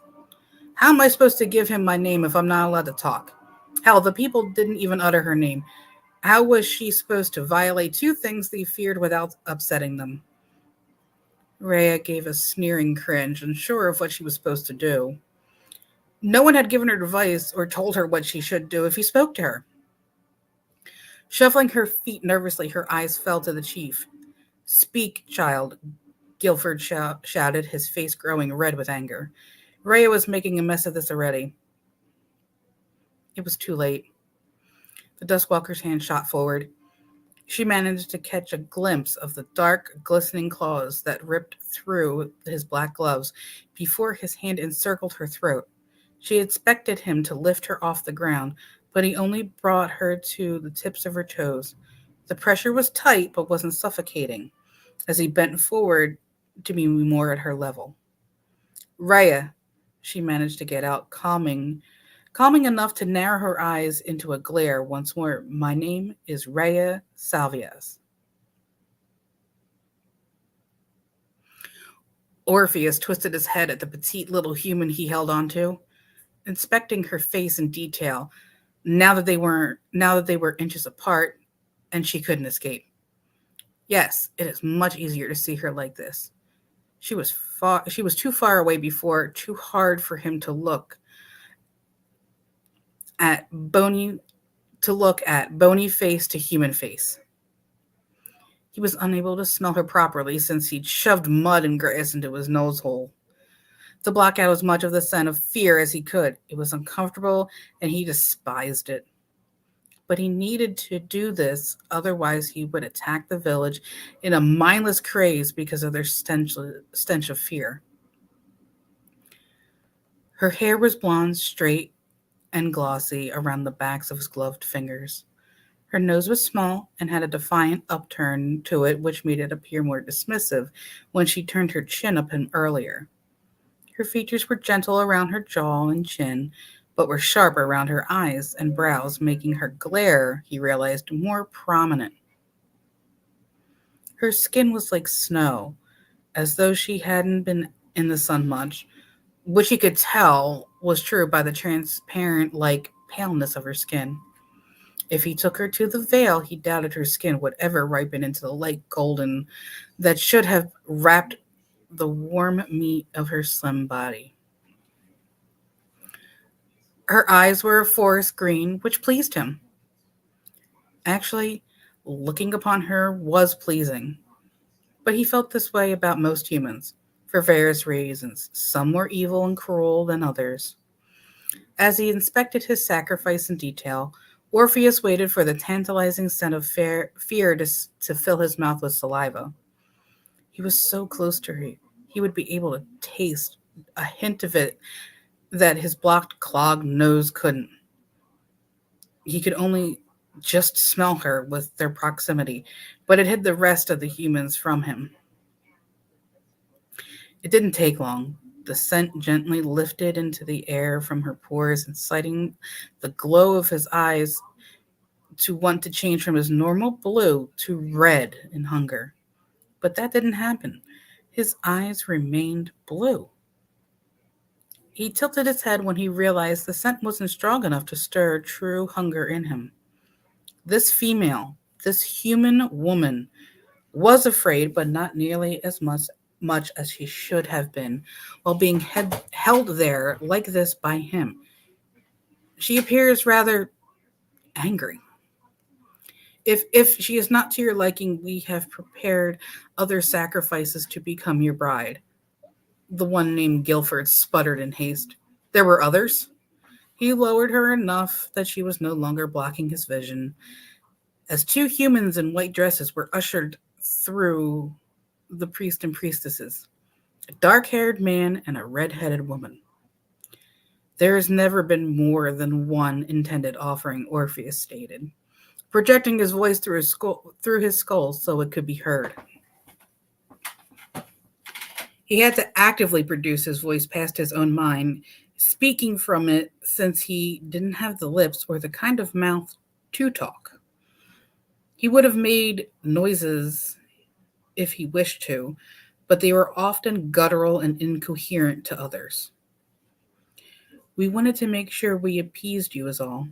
How am I supposed to give him my name if I'm not allowed to talk? Hell, the people didn't even utter her name. How was she supposed to violate two things they feared without upsetting them? Rhea gave a sneering cringe, unsure of what she was supposed to do. No one had given her advice or told her what she should do if he spoke to her. Shuffling her feet nervously, her eyes fell to the chief. Speak, child, Guilford shouted, his face growing red with anger. Rhea was making a mess of this already. It was too late. The Duskwalker's hand shot forward. She managed to catch a glimpse of the dark, glistening claws that ripped through his black gloves before his hand encircled her throat. She expected him to lift her off the ground, but he only brought her to the tips of her toes. The pressure was tight, but wasn't suffocating, as he bent forward to be more at her level. Rhea, she managed to get out, calming enough to narrow her eyes into a glare once more. My name is Rhea Salvias. Orpheus twisted his head at the petite little human he held onto, inspecting her face in detail. Now that they were inches apart, and she couldn't escape. Yes, it is much easier to see her like this. She was too far away before, too hard for him at bony to look at bony face to human face. He was unable to smell her properly since he'd shoved mud and grass into his nose hole. To block out as much of the scent of fear as he could, it was uncomfortable and he despised it. But he needed to do this, otherwise he would attack the village in a mindless craze because of their stench of fear. Her hair was blonde, straight, and glossy around the backs of his gloved fingers. Her nose was small and had a defiant upturn to it, which made it appear more dismissive when she turned her chin up him earlier. Her features were gentle around her jaw and chin, but were sharp around her eyes and brows, making her glare, he realized, more prominent. Her skin was like snow, as though she hadn't been in the sun much, which he could tell was true by the transparent, like paleness of her skin. If he took her to the veil, he doubted her skin would ever ripen into the light golden that should have wrapped the warm meat of her slim body. Her eyes were a forest green, which pleased him. Actually, looking upon her was pleasing. But he felt this way about most humans, for various reasons, some more evil and cruel than others. As he inspected his sacrifice in detail, Orpheus waited for the tantalizing scent of fear to fill his mouth with saliva. He was so close to her, he would be able to taste a hint of it that his blocked, clogged nose couldn't. He could only just smell her with their proximity, but it hid the rest of the humans from him. It didn't take long. The scent gently lifted into the air from her pores, inciting the glow of his eyes to want to change from his normal blue to red in hunger. But that didn't happen. His eyes remained blue. He tilted his head when he realized the scent wasn't strong enough to stir true hunger in him. This female, this human woman, was afraid, but not nearly as much as she should have been, while being held there like this by him. She appears rather angry. If she is not to your liking, we have prepared other sacrifices to become your bride. The one named Guilford sputtered in haste. There were others? He lowered her enough that she was no longer blocking his vision, as two humans in white dresses were ushered through the priest and priestesses, a dark-haired man and a red-headed woman. There has never been more than one intended offering, Orpheus stated, projecting his voice through his skull so it could be heard. He had to actively produce his voice past his own mind, speaking from it since he didn't have the lips or the kind of mouth to talk. He would have made noises if he wished to, but they were often guttural and incoherent to others. We wanted to make sure we appeased you is all.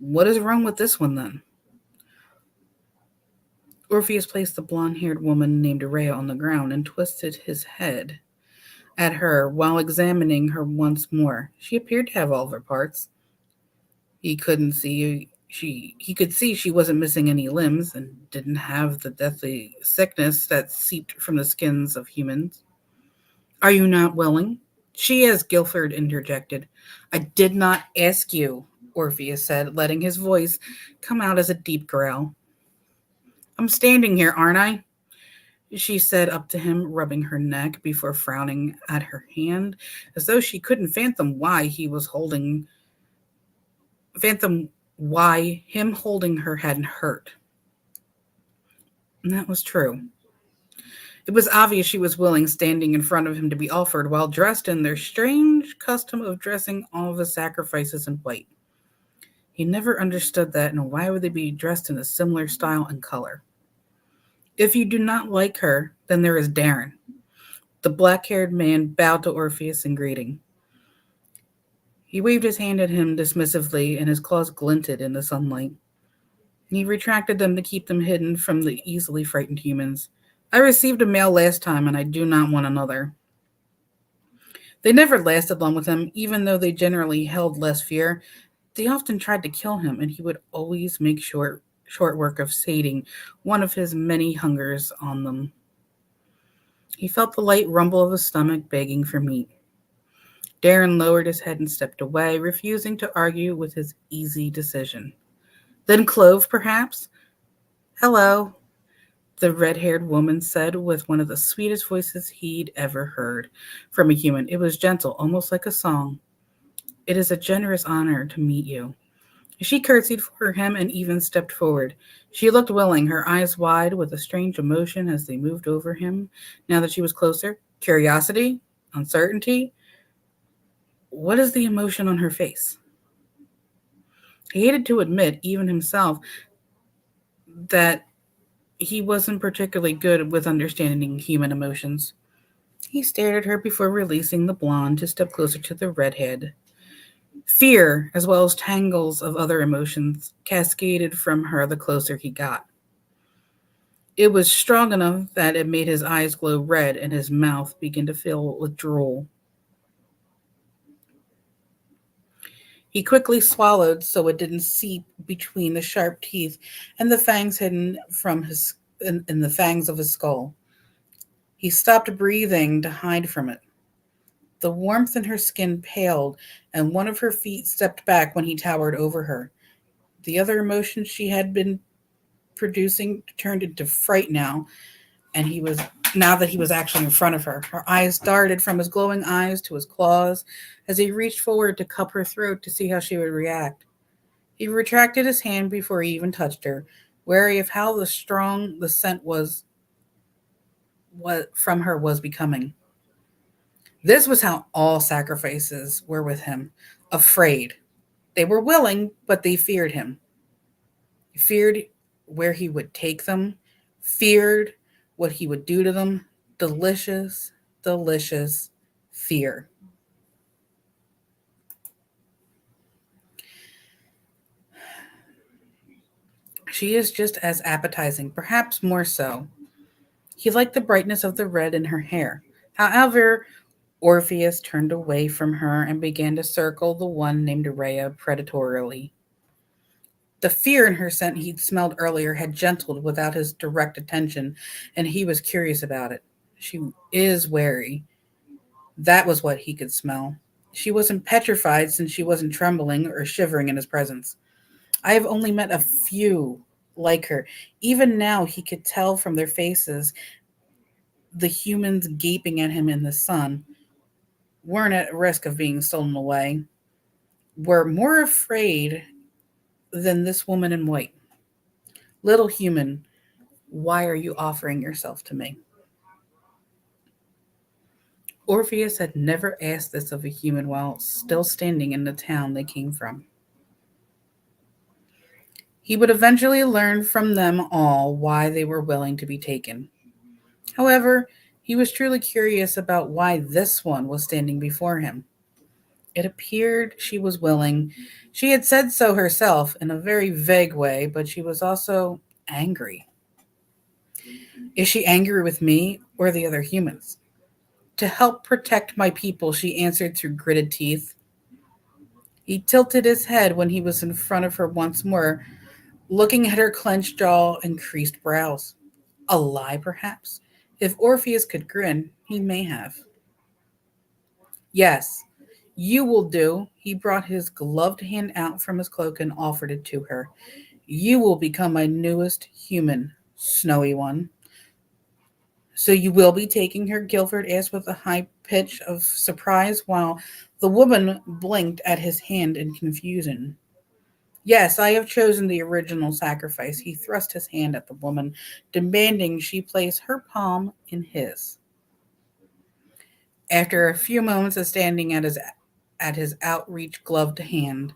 What is wrong with this one, then? Orpheus placed the blonde-haired woman named Rhea on the ground and twisted his head at her while examining her once more. She appeared to have all of her parts. He could see she wasn't missing any limbs and didn't have the deathly sickness that seeped from the skins of humans. Are you not willing? She, as Guilford interjected. I did not ask you, Orpheus said, letting his voice come out as a deep growl. I'm standing here, aren't I? She said up to him, rubbing her neck before frowning at her hand, as though she couldn't fathom why him holding her hadn't hurt. And that was true. It was obvious she was willing, standing in front of him to be offered, while dressed in their strange custom of dressing all of the sacrifices in white. He never understood that, and why would they be dressed in a similar style and color? If you do not like her, then there is Darren. The black-haired man bowed to Orpheus in greeting. He waved his hand at him dismissively, and his claws glinted in the sunlight. He retracted them to keep them hidden from the easily frightened humans. I received a mail last time, and I do not want another. They never lasted long with him, even though they generally held less fear. They often tried to kill him, and he would always make short work of sating one of his many hungers on them. He felt the light rumble of his stomach begging for meat. Darren lowered his head and stepped away, refusing to argue with his easy decision. Then Clove, perhaps? Hello, the red-haired woman said with one of the sweetest voices he'd ever heard from a human. It was gentle, almost like a song. It is a generous honor to meet you. She curtsied for him and even stepped forward. She looked willing, her eyes wide with a strange emotion as they moved over him now that she was closer. Curiosity? Uncertainty? What is the emotion on her face? He hated to admit, even himself, that he wasn't particularly good with understanding human emotions. He stared at her before releasing the blonde to step closer to the redhead. Fear, as well as tangles of other emotions, cascaded from her the closer he got. It was strong enough that it made his eyes glow red and his mouth begin to fill with drool. He quickly swallowed so it didn't seep between the sharp teeth and the fangs hidden from in the fangs of his skull. He stopped breathing to hide from it. The warmth in her skin paled, and one of her feet stepped back when he towered over her. The other emotions she had been producing turned into fright now, and now that he was actually in front of her. Her eyes darted from his glowing eyes to his claws as he reached forward to cup her throat to see how she would react. He retracted his hand before he even touched her, wary of how strong the scent was what from her was becoming. This was how all sacrifices were with him, afraid. They were willing, but they feared him. Feared where he would take them, feared what he would do to them. Delicious, delicious fear. She is just as appetizing, perhaps more so. He liked the brightness of the red in her hair. However, Orpheus turned away from her and began to circle the one named Rhea predatorily. The fear in her scent he'd smelled earlier had gentled without his direct attention, and he was curious about it. She is wary. That was what he could smell. She wasn't petrified since she wasn't trembling or shivering in his presence. I have only met a few like her. Even now, he could tell from their faces the humans gaping at him in the sun weren't at risk of being stolen away, were more afraid than this woman in white. Little human, why are you offering yourself to me? Orpheus had never asked this of a human while still standing in the town they came from. He would eventually learn from them all why they were willing to be taken. However, he was truly curious about why this one was standing before him. It appeared she was willing. She had said so herself in a very vague way, but she was also angry. Is she angry with me or the other humans? To help protect my people, she answered through gritted teeth. He tilted his head when he was in front of her once more, looking at her clenched jaw and creased brows. A lie, perhaps? If Orpheus could grin, he may have. Yes, you will do. He brought his gloved hand out from his cloak and offered it to her. You will become my newest human, snowy one. So you will be taking her? Guilford asked with a high pitch of surprise while the woman blinked at his hand in confusion. Yes, I have chosen the original sacrifice. He thrust his hand at the woman, demanding she place her palm in his. After a few moments of standing at his outreached gloved hand,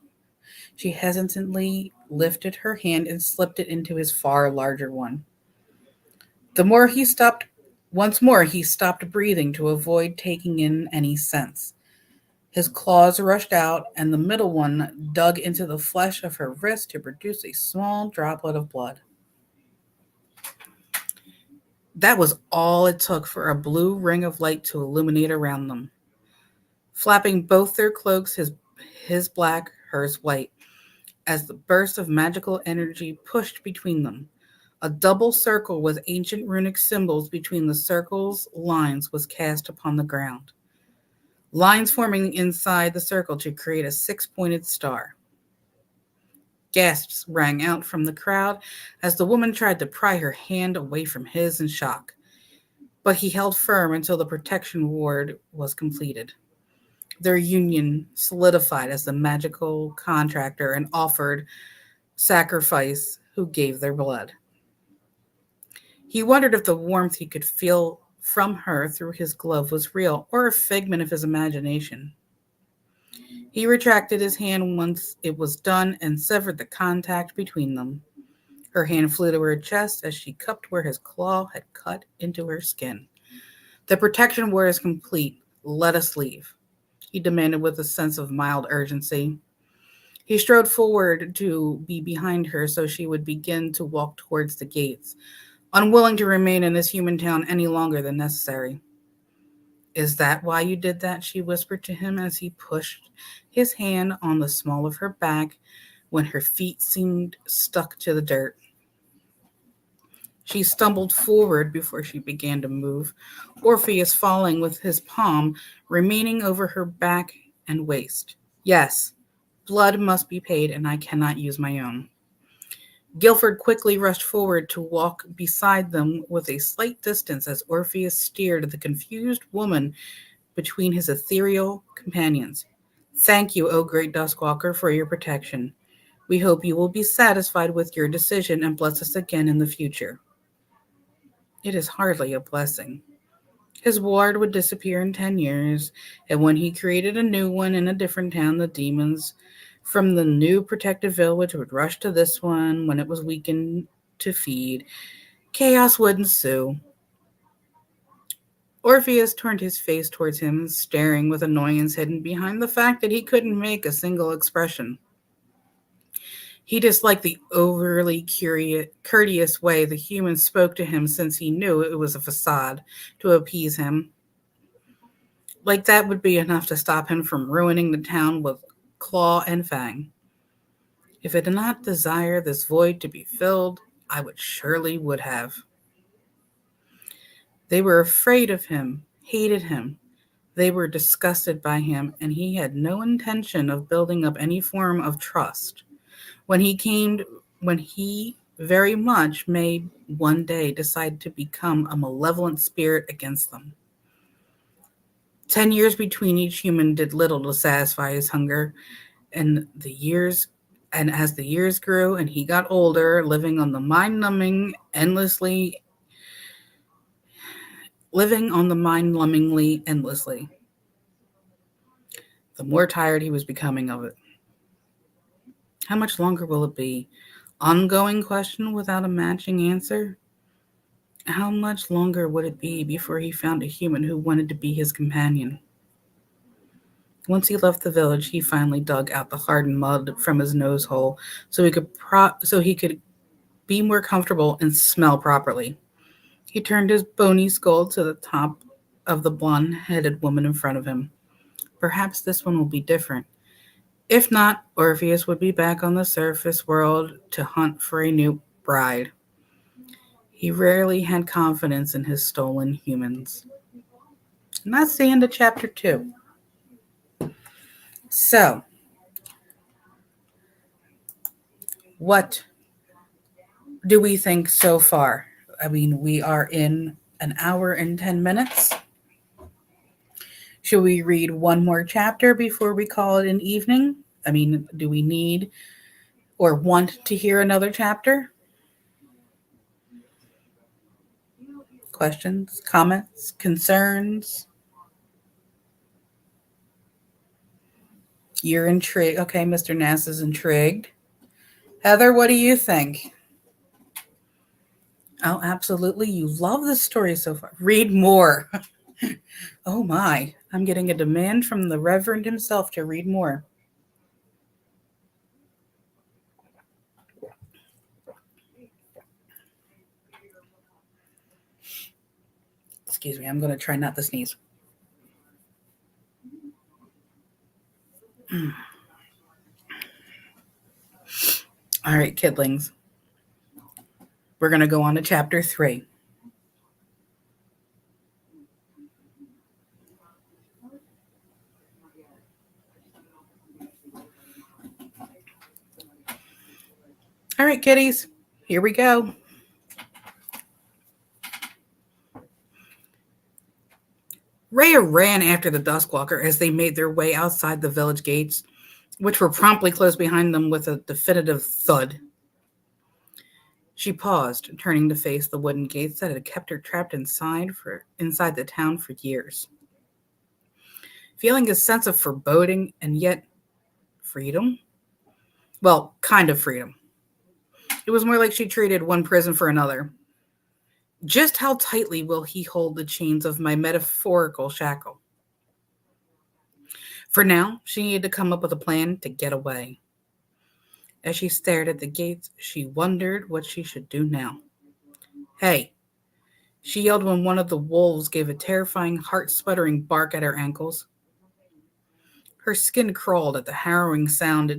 she hesitantly lifted her hand and slipped it into his far larger one. The more he stopped Once more, he stopped breathing to avoid taking in any scents. His claws rushed out, and the middle one dug into the flesh of her wrist to produce a small droplet of blood. That was all it took for a blue ring of light to illuminate around them. Flapping both their cloaks, his black, hers white, as the burst of magical energy pushed between them. A double circle with ancient runic symbols between the circle's lines was cast upon the ground. Lines forming inside the circle to create a six-pointed star. Gasps rang out from the crowd as the woman tried to pry her hand away from his in shock. But he held firm until the protection ward was completed. Their union solidified as the magical contractor and offered sacrifice who gave their blood. He wondered if the warmth he could feel from her through his glove was real or a figment of his imagination. He retracted his hand once it was done and severed the contact between them. Her hand flew to her chest as she cupped where his claw had cut into her skin. The protection ward is complete. Let us leave, he demanded with a sense of mild urgency. He strode forward to be behind her so she would begin to walk towards the gates, unwilling to remain in this human town any longer than necessary. Is that why you did that? She whispered to him as he pushed his hand on the small of her back when her feet seemed stuck to the dirt. She stumbled forward before she began to move, Orpheus falling with his palm remaining over her back and waist. Yes, blood must be paid, and I cannot use my own. Guilford quickly rushed forward to walk beside them with a slight distance as Orpheus steered the confused woman between his ethereal companions. Thank you, O great Duskwalker, for your protection. We hope you will be satisfied with your decision and bless us again in the future. It is hardly a blessing. His ward would disappear in 10 years, and when he created a new one in a different town, the demons from the new protected village would rush to this one when it was weakened to feed. Chaos would ensue. Orpheus turned his face towards him, staring with annoyance hidden behind the fact that he couldn't make a single expression. He disliked the overly courteous way the humans spoke to him since he knew it was a facade to appease him. Like that would be enough to stop him from ruining the town with claw and fang. If I did not desire this void to be filled, I would have. They were afraid of him, hated him. They were disgusted by him, and he had no intention of building up any form of trust. When he very much may one day decide to become a malevolent spirit against them. 10 years between each human did little to satisfy his hunger, and as the years grew and he got older, living on the mind-numbingly endlessly, the more tired he was becoming of it. How much longer will it be? Ongoing question without a matching answer? How much longer would it be before he found a human who wanted to be his companion? Once he left the village, he finally dug out the hardened mud from his nose hole so he could be more comfortable and smell properly. He turned his bony skull to the top of the blonde-headed woman in front of him. Perhaps this one will be different. If not, Orpheus would be back on the surface world to hunt for a new bride. He rarely had confidence in his stolen humans. And that's the end of chapter 2. So, what do we think so far? I mean, we are in an hour and 10 minutes. Should we read one more chapter before we call it an evening? I mean, do we need or want to hear another chapter? Questions, comments, concerns? You're intrigued. Okay, Mr. Nass is intrigued. Heather, what do you think? Oh, absolutely. You love this story so far. Read more. Oh my. I'm getting a demand from the Reverend himself to read more. Excuse me. I'm going to try not to sneeze. All right, kidlings. We're going to go on to chapter 3. All right, kiddies. Here we go. Rhea ran after the Duskwalker as they made their way outside the village gates, which were promptly closed behind them with a definitive thud. She paused, turning to face the wooden gates that had kept her trapped inside the town for years. Feeling a sense of foreboding and yet freedom? Well, kind of freedom. It was more like she traded one prison for another. Just how tightly will he hold the chains of my metaphorical shackle? For now, she needed to come up with a plan to get away. As she stared at the gates, she wondered what she should do now. Hey, she yelled when one of the wolves gave a terrifying, heart-sputtering bark at her ankles. Her skin crawled at the harrowing sound.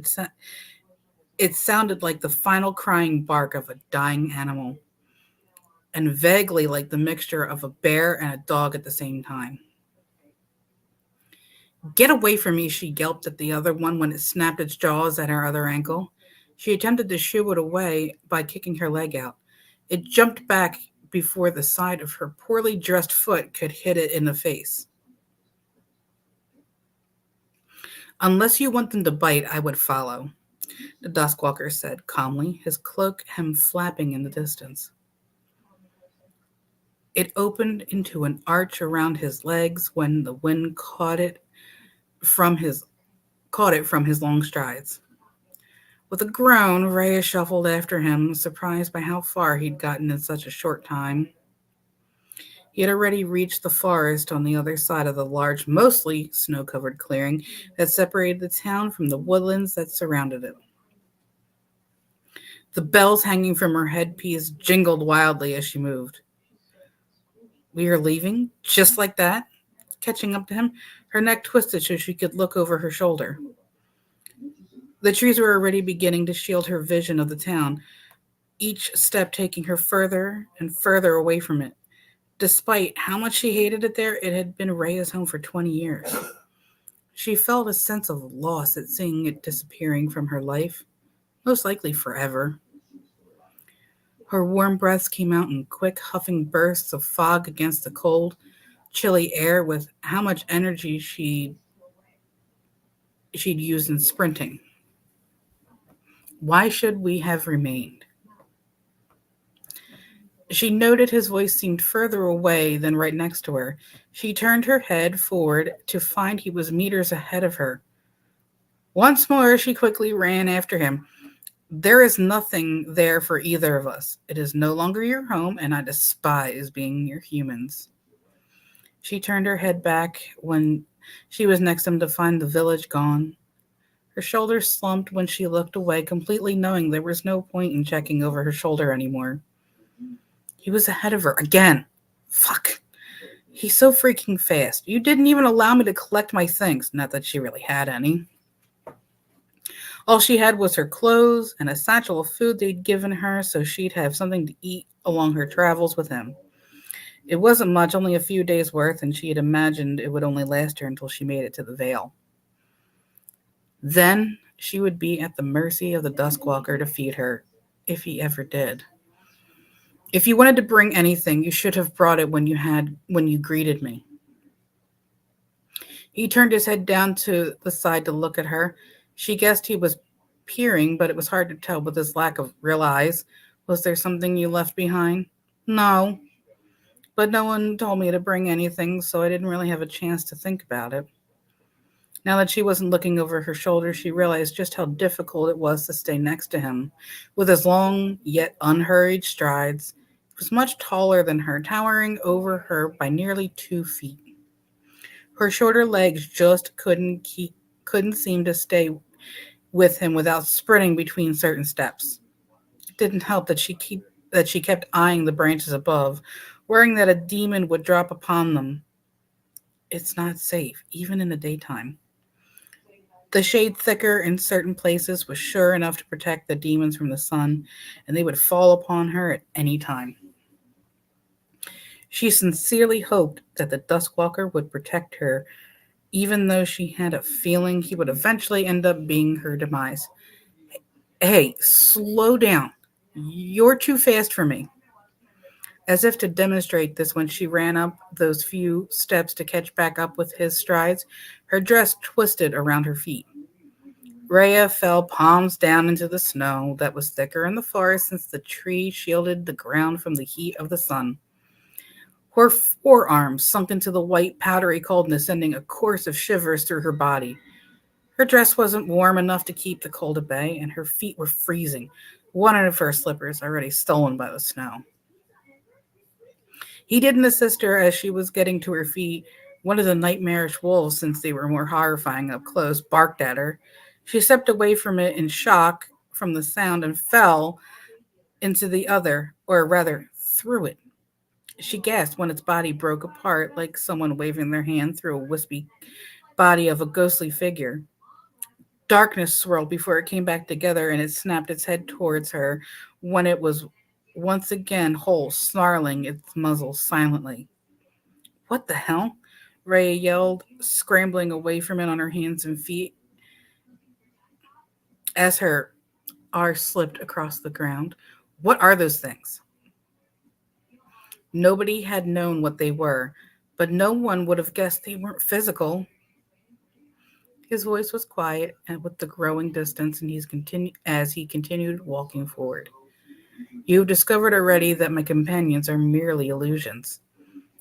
It sounded like the final crying bark of a dying animal, and vaguely like the mixture of a bear and a dog at the same time. Get away from me, she yelped at the other one when it snapped its jaws at her other ankle. She attempted to shoo it away by kicking her leg out. It jumped back before the side of her poorly dressed foot could hit it in the face. Unless you want them to bite, I would follow, the Duskwalker said calmly, his cloak hem flapping in the distance. It opened into an arch around his legs when the wind caught it from his long strides. With a groan, Rhea shuffled after him, surprised by how far he'd gotten in such a short time. He had already reached the forest on the other side of the large, mostly snow-covered clearing that separated the town from the woodlands that surrounded it. The bells hanging from her headpiece jingled wildly as she moved. We are leaving? Just like that? Catching up to him, her neck twisted so she could look over her shoulder. The trees were already beginning to shield her vision of the town, each step taking her further and further away from it. Despite how much she hated it there, it had been Rhea's home for 20 years. She felt a sense of loss at seeing it disappearing from her life, most likely forever. Her warm breaths came out in quick, huffing bursts of fog against the cold, chilly air with how much energy she'd used in sprinting. Why should we have remained? She noted his voice seemed further away than right next to her. She turned her head forward to find he was meters ahead of her. Once more, she quickly ran after him. There is nothing there for either of us. It is no longer your home, and I despise being near humans. She turned her head back when she was next to him to find the village gone. Her shoulders slumped when she looked away, completely knowing there was no point in checking over her shoulder anymore. He was ahead of her again. Fuck. He's so freaking fast. You didn't even allow me to collect my things. Not that she really had any. All she had was her clothes and a satchel of food they'd given her so she'd have something to eat along her travels with him. It wasn't much, only a few days' worth, and she had imagined it would only last her until she made it to the Vale. Then she would be at the mercy of the Duskwalker to feed her, if he ever did. If you wanted to bring anything, you should have brought it when you greeted me. He turned his head down to the side to look at her. She guessed he was peering, but it was hard to tell with his lack of real eyes. Was there something you left behind? No. But no one told me to bring anything, so I didn't really have a chance to think about it. Now that she wasn't looking over her shoulder, she realized just how difficult it was to stay next to him. With his long, yet unhurried strides, it was much taller than her, towering over her by nearly 2 feet. Her shorter legs just couldn't seem to stay with him without sprinting between certain steps. It didn't help that she kept eyeing the branches above, worrying that a demon would drop upon them. It's not safe, even in the daytime. The shade thicker in certain places was sure enough to protect the demons from the sun, and they would fall upon her at any time. She sincerely hoped that the Duskwalker would protect her, even though she had a feeling he would eventually end up being her demise. Hey, slow down. You're too fast for me. As if to demonstrate this, when she ran up those few steps to catch back up with his strides, her dress twisted around her feet. Rhea fell palms down into the snow that was thicker in the forest since the tree shielded the ground from the heat of the sun. Her forearms sunk into the white, powdery coldness, sending a course of shivers through her body. Her dress wasn't warm enough to keep the cold at bay, and her feet were freezing, one of her slippers already stolen by the snow. He didn't assist her as she was getting to her feet. One of the nightmarish wolves, since they were more horrifying up close, barked at her. She stepped away from it in shock from the sound and fell into the other, or rather, through it. She gasped when its body broke apart like someone waving their hand through a wispy body of a ghostly figure. Darkness swirled before it came back together, and it snapped its head towards her when it was once again whole, snarling its muzzle silently. What the hell? Ray yelled, scrambling away from it on her hands and feet as her R slipped across the ground. What are those things? Nobody had known what they were, but no one would have guessed they weren't physical. His voice was quiet and with the growing distance, and as he continued walking forward. You've discovered already that my companions are merely illusions.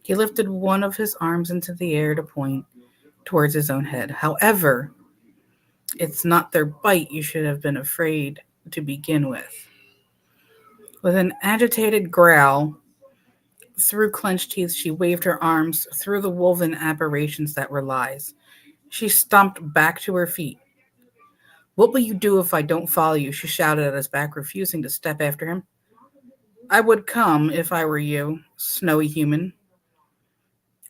He lifted one of his arms into the air to point towards his own head. However, it's not their bite you should have been afraid to begin with. With an agitated growl, through clenched teeth, she waved her arms through the woven aberrations that were lies. She stomped back to her feet. What will you do if I don't follow you? She shouted at his back, refusing to step after him. I would come if I were you, snowy human.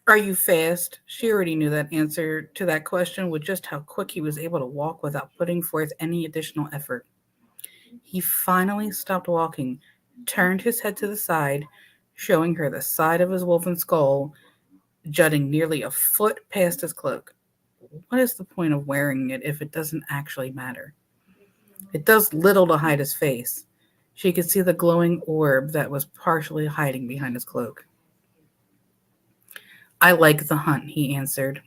Are you fast? She already knew that answer to that question with just how quick he was able to walk without putting forth any additional effort. He finally stopped walking, turned his head to the side, showing her the side of his woven skull jutting nearly a foot past his cloak. What is the point of wearing it if it doesn't actually matter? It does little to hide his face. She could see the glowing orb that was partially hiding behind his cloak. I like the hunt, he answered.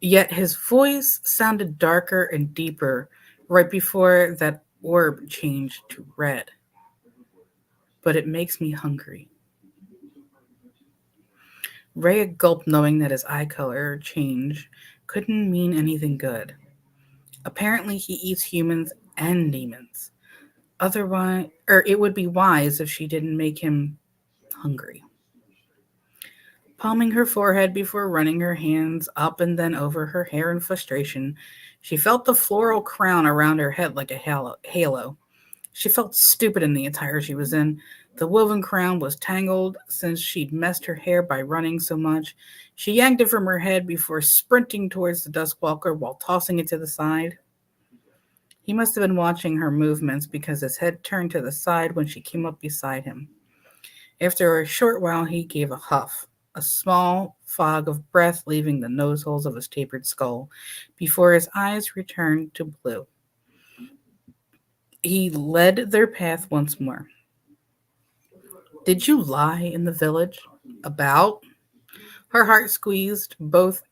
Yet his voice sounded darker and deeper right before that orb changed to red. But it makes me hungry. Rhea gulped, knowing that his eye color change couldn't mean anything good. Apparently, he eats humans and demons. Otherwise, or it would be wise if she didn't make him hungry. Palming her forehead before running her hands up and then over her hair in frustration, she felt the floral crown around her head like a halo. She felt stupid in the attire she was in. The woven crown was tangled since she'd messed her hair by running so much. She yanked it from her head before sprinting towards the Duskwalker while tossing it to the side. He must have been watching her movements because his head turned to the side when she came up beside him. After a short while, he gave a huff, a small fog of breath leaving the nose holes of his tapered skull, before his eyes returned to blue. He led their path once more. Did you lie in the village? About? Her heart squeezed, both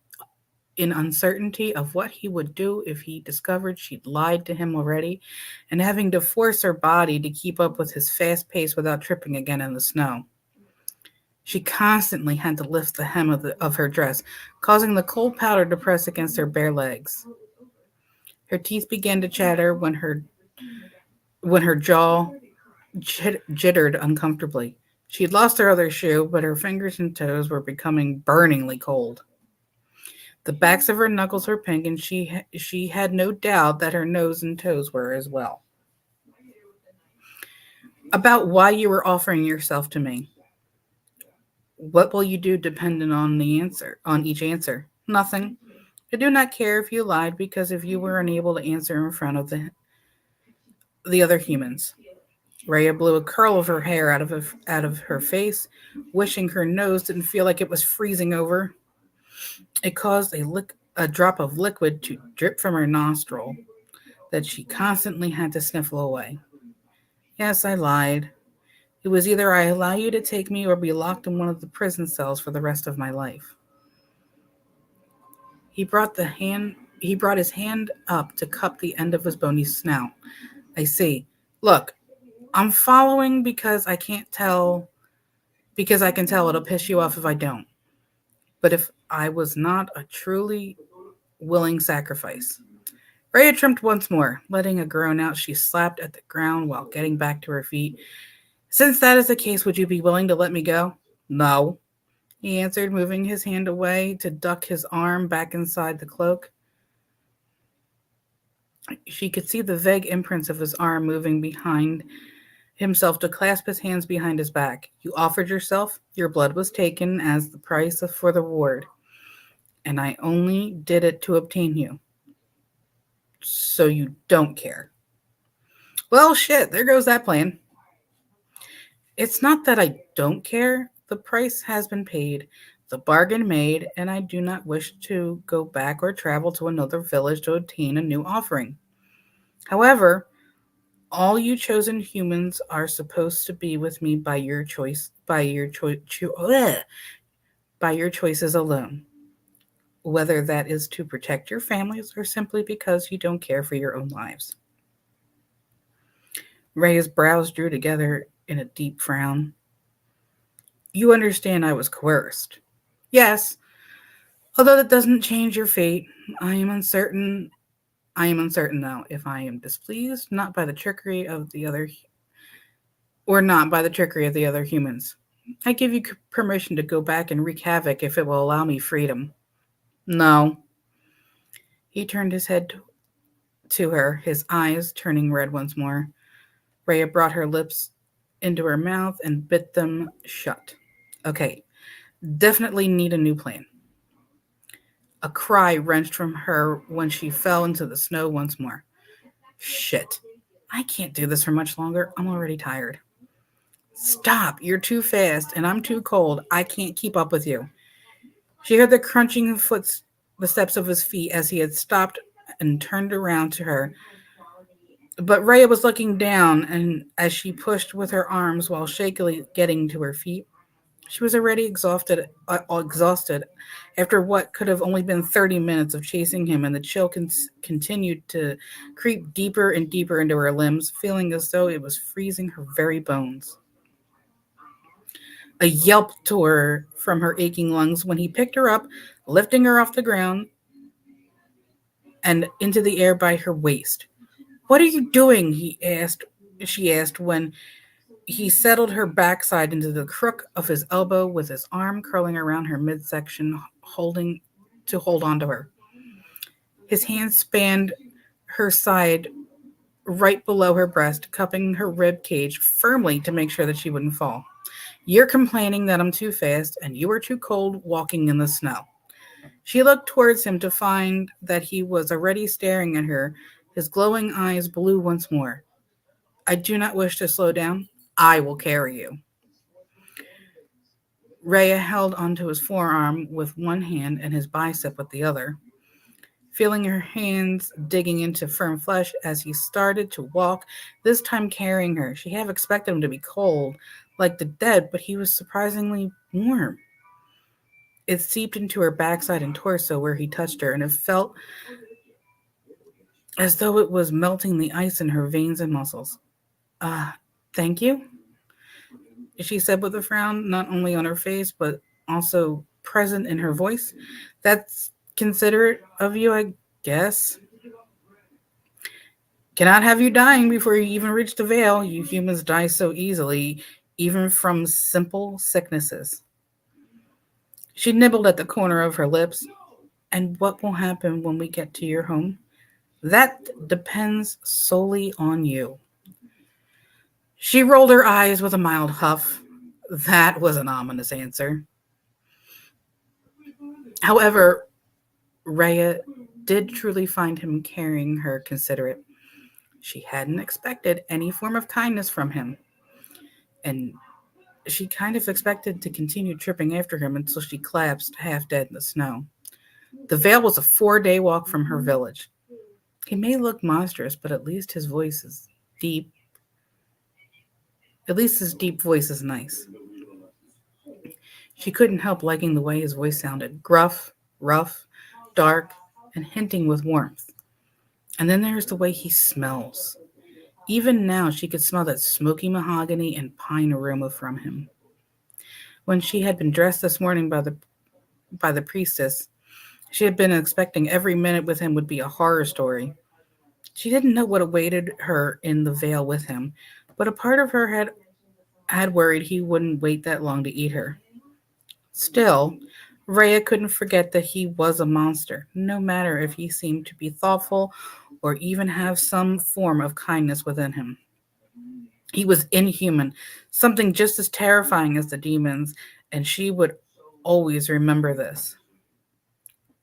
in uncertainty of what he would do if he discovered she'd lied to him already, and having to force her body to keep up with his fast pace without tripping again in the snow. She constantly had to lift the hem of her dress, causing the cold powder to press against her bare legs. Her teeth began to chatter when her jaw jittered uncomfortably. She'd lost her other shoe, but her fingers and toes were becoming burningly cold. The backs of her knuckles were pink, and she had no doubt that her nose and toes were as well. About why you were offering yourself to me. What will you do dependent on each answer? Nothing. I do not care if you lied because if you were unable to answer in front of the other humans. Rhea blew a curl of her hair out of her face, wishing her nose didn't feel like it was freezing over. It caused a drop of liquid to drip from her nostril that she constantly had to sniffle away. Yes, I lied. It was either I allow you to take me or be locked in one of the prison cells for the rest of my life. He brought his hand up to cup the end of his bony snout. I see. Look, I'm following because I can tell it'll piss you off if I don't. But if I was not a truly willing sacrifice. Rhea tripped once more, letting a groan out. She slapped at the ground while getting back to her feet. Since that is the case, would you be willing to let me go? No, he answered, moving his hand away to duck his arm back inside the cloak. She could see the vague imprints of his arm moving behind himself to clasp his hands behind his back. You offered yourself, your blood was taken as the price for the reward, and I only did it to obtain you. So you don't care. Well, shit, there goes that plan. It's not that I don't care. The price has been paid, the bargain made, and I do not wish to go back or travel to another village to obtain a new offering. However, all you chosen humans are supposed to be with me by your choices alone, whether that is to protect your families or simply because you don't care for your own lives. Ray's brows drew together in a deep frown. You understand I was coerced. Yes, although that doesn't change your fate. I am uncertain. I am uncertain now if I am displeased, not by the trickery of the other, or not by the trickery of the other humans. I give you permission to go back and wreak havoc if it will allow me freedom. No. He turned his head to her, his eyes turning red once more. Rhea brought her lips into her mouth and bit them shut. Okay, definitely need a new plan. A cry wrenched from her when she fell into the snow once more. Shit. I can't do this for much longer. I'm already tired. Stop. You're too fast, and I'm too cold. I can't keep up with you. She heard the crunching the steps of his feet as he had stopped and turned around to her. But Rhea was looking down, and as she pushed with her arms while shakily getting to her feet, she was already exhausted after what could have only been 30 minutes of chasing him, and the chill continued to creep deeper and deeper into her limbs, feeling as though it was freezing her very bones. A yelp tore from her aching lungs when he picked her up, lifting her off the ground and into the air by her waist. What are you doing? She asked when he settled her backside into the crook of his elbow with his arm curling around her midsection, hold on to her. His hand spanned her side right below her breast, cupping her rib cage firmly to make sure that she wouldn't fall. You're complaining that I'm too fast and you are too cold walking in the snow. She looked towards him to find that he was already staring at her, his glowing eyes blue once more. I do not wish to slow down. I will carry you. Rhea held onto his forearm with one hand and his bicep with the other, feeling her hands digging into firm flesh as he started to walk, this time carrying her. She half expected him to be cold, like the dead, but he was surprisingly warm. It seeped into her backside and torso where he touched her, and it felt as though it was melting the ice in her veins and muscles. Thank you, she said with a frown, not only on her face, but also present in her voice. That's considerate of you, I guess. Cannot have you dying before you even reach the veil. You humans die so easily, even from simple sicknesses. She nibbled at the corner of her lips. And what will happen when we get to your home? That depends solely on you. She rolled her eyes with a mild huff. That was an ominous answer. However, Rhea did truly find him carrying her considerate. She hadn't expected any form of kindness from him, and she kind of expected to continue tripping after him until she collapsed half dead in the snow. The Vale was a 4-day walk from her village. He may look monstrous, but at least his voice is deep. At least his deep voice is nice. She couldn't help liking the way his voice sounded, gruff, rough, dark, and hinting with warmth. And then there's the way he smells. Even now, she could smell that smoky mahogany and pine aroma from him. When she had been dressed this morning by the priestess, she had been expecting every minute with him would be a horror story. She didn't know what awaited her in the Vale with him, but a part of her had worried he wouldn't wait that long to eat her. Still, Rhea couldn't forget that he was a monster, no matter if he seemed to be thoughtful or even have some form of kindness within him. He was inhuman, something just as terrifying as the demons, and she would always remember this.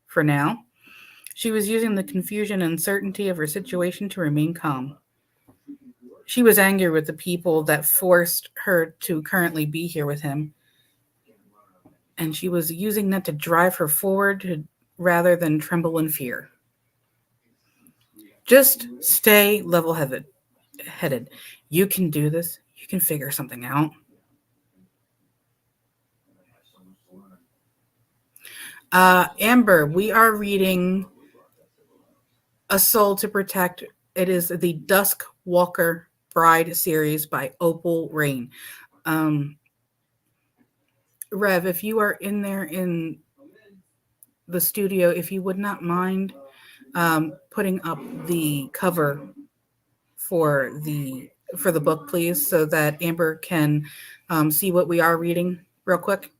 For now, she was using the confusion and uncertainty of her situation to remain calm. She was angry with the people that forced her to currently be here with him, and she was using that to drive her forward rather than tremble in fear. Just stay level-headed. You can do this. You can figure something out. Amber, we are reading A Soul to Protect. It is the Dusk Walker Bride series by Opal Rain. Rev, if you are in there in the studio, if you would not mind putting up the cover for the book, please, so that Amber can see what we are reading real quick.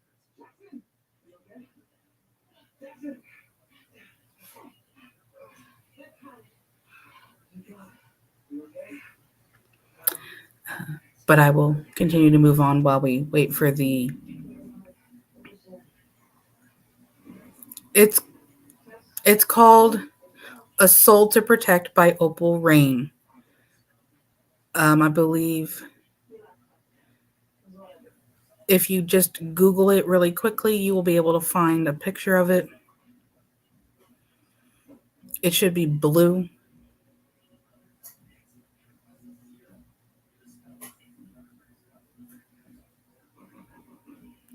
But I will continue to move on while we wait for the... It's called A Soul to Protect by Opal Rain. I believe if you just Google it really quickly, you will be able to find a picture of it. It should be blue.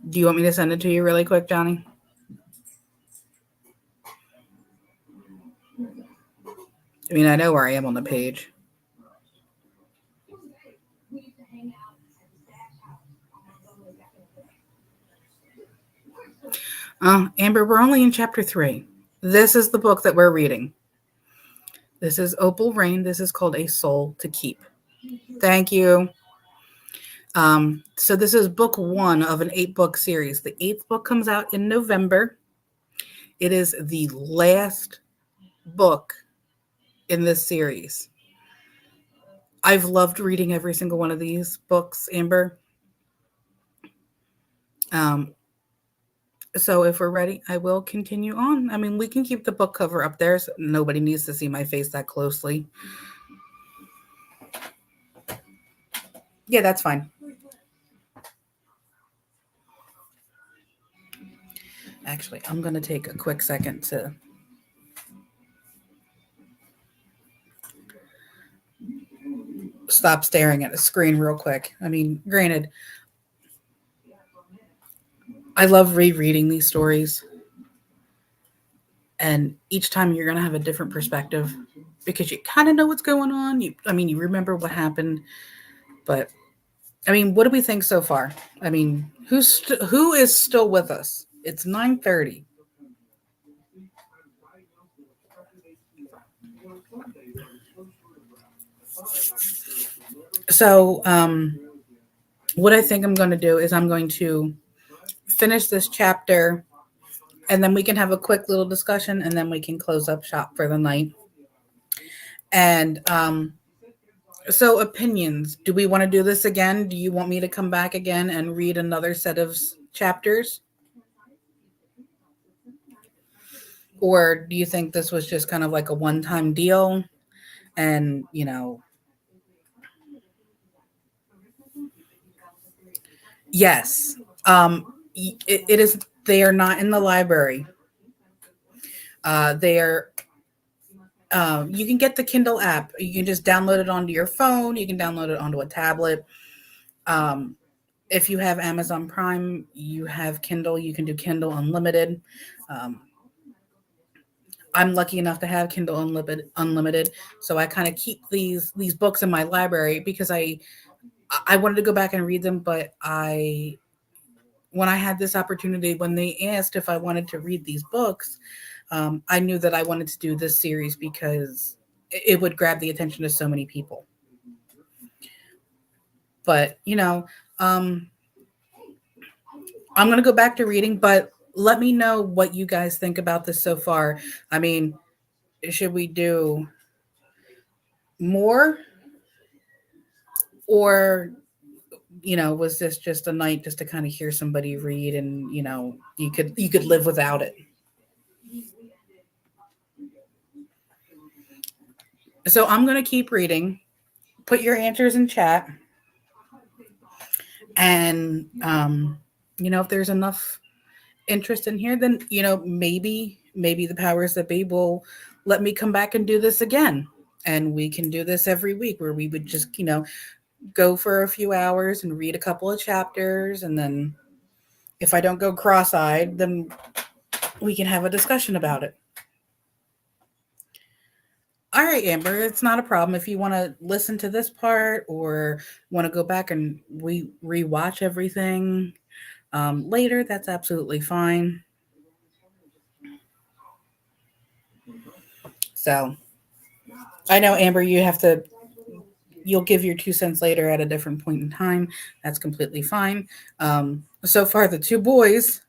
Do you want me to send it to you really quick, Johnny? I mean, I know where I am on the page. Amber, we're only in chapter 3. This is the book that we're reading. This is Opal Rain. This is called A Soul to Keep. Thank you. So this is book 1 of an 8-book series. The 8th book comes out in November. It is the last book in this series. I've loved reading every single one of these books, Amber. So if we're ready, I will continue on. I mean, we can keep the book cover up there so nobody needs to see my face that closely. Yeah, that's fine. Actually, I'm going to take a quick second to stop staring at the screen real quick. I mean, granted, I love rereading these stories. And each time you're going to have a different perspective because you kind of know what's going on. You remember what happened. But, I mean, what do we think so far? I mean, who is still with us? It's 9:30. So, what I think I'm going to do is I'm going to finish this chapter, and then we can have a quick little discussion, and then we can close up shop for the night. And so, opinions. Do we want to do this again? Do you want me to come back again and read another set of chapters? Or do you think this was just kind of like a one time deal? And, yes, it is. They are not in the library. They are. You can get the Kindle app. You can just download it onto your phone. You can download it onto a tablet. Um, if you have Amazon Prime, you have Kindle. You can do Kindle Unlimited. Um, I'm lucky enough to have Kindle Unlimited, so I kind of keep these books in my library because I wanted to go back and read them, but when I had this opportunity, when they asked if I wanted to read these books, I knew that I wanted to do this series because it would grab the attention of so many people. But I'm going to go back to reading, but let me know what you guys think about this so far. I mean, should we do more, or was this just a night just to kind of hear somebody read, and you could live without it? So I'm going to keep reading. Put your answers in chat, and if there's enough interest in here, then maybe the powers that be will let me come back and do this again, and we can do this every week, where we would just go for a few hours and read a couple of chapters, and then if I don't go cross-eyed, then we can have a discussion about it. All right, Amber, it's not a problem. If you want to listen to this part or want to go back and rewatch everything later, that's absolutely fine. So I know, Amber, you'll give your 2 cents later at a different point in time. That's completely fine. So far, the two boys.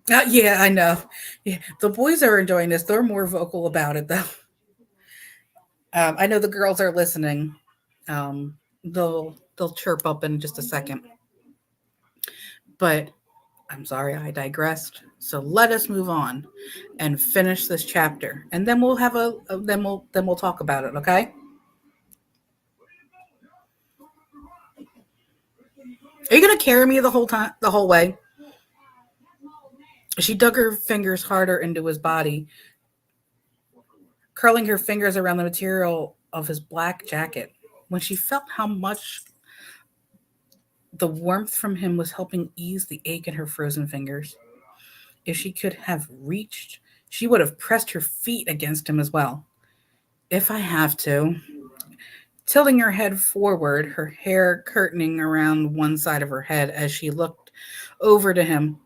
Yeah, I know. Yeah, the boys are enjoying this. They're more vocal about it, though. I know the girls are listening. They'll chirp up in just a second. But I'm sorry, I digressed. So let us move on and finish this chapter, and then we'll have then we'll talk about it. Okay? Are you gonna carry me the whole way? She dug her fingers harder into his body, curling her fingers around the material of his black jacket. When she felt how much the warmth from him was helping ease the ache in her frozen fingers. If she could have reached, she would have pressed her feet against him as well. If I have to. Tilting her head forward, her hair curtaining around one side of her head as she looked over to him.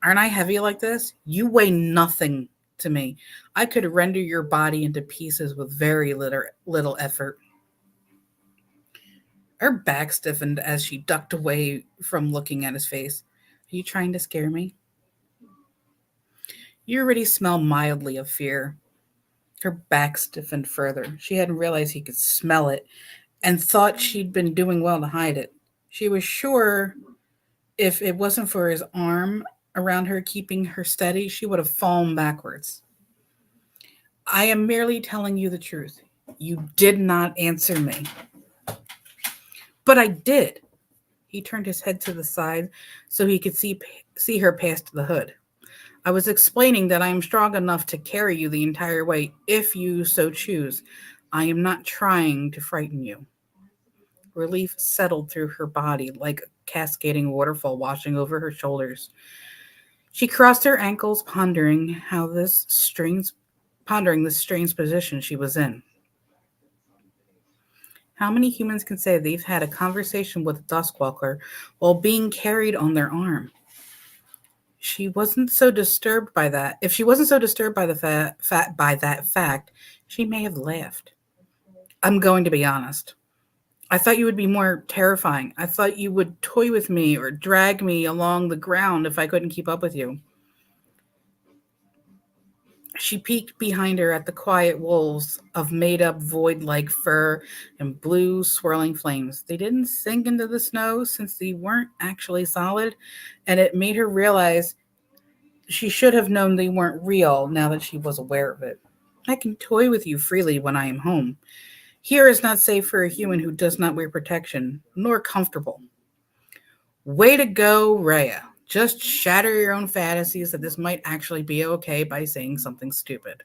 Aren't I heavy like this? You weigh nothing to me. I could render your body into pieces with very little effort. Her back stiffened as she ducked away from looking at his face. Are you trying to scare me? You already smell mildly of fear. Her back stiffened further. She hadn't realized he could smell it and thought she'd been doing well to hide it. She was sure if it wasn't for his arm around her keeping her steady, she would have fallen backwards. I am merely telling you the truth. You did not answer me. But I did. He turned his head to the side so he could see her past the hood. I was explaining that I am strong enough to carry you the entire way if you so choose. I am not trying to frighten you. Relief settled through her body like a cascading waterfall washing over her shoulders. She crossed her ankles, pondering this strange position she was in. How many humans can say they've had a conversation with a Duskwalker while being carried on their arm? She wasn't so disturbed by that. If she wasn't so disturbed by that fact, she may have laughed. I'm going to be honest. I thought you would be more terrifying. I thought you would toy with me or drag me along the ground if I couldn't keep up with you. She peeked behind her at the quiet wolves of made-up void-like fur and blue swirling flames. They didn't sink into the snow since they weren't actually solid, and it made her realize she should have known they weren't real now that she was aware of it. I can toy with you freely when I am home. Here is not safe for a human who does not wear protection, nor comfortable. Way to go, Rhea. Just shatter your own fantasies that this might actually be okay by saying something stupid.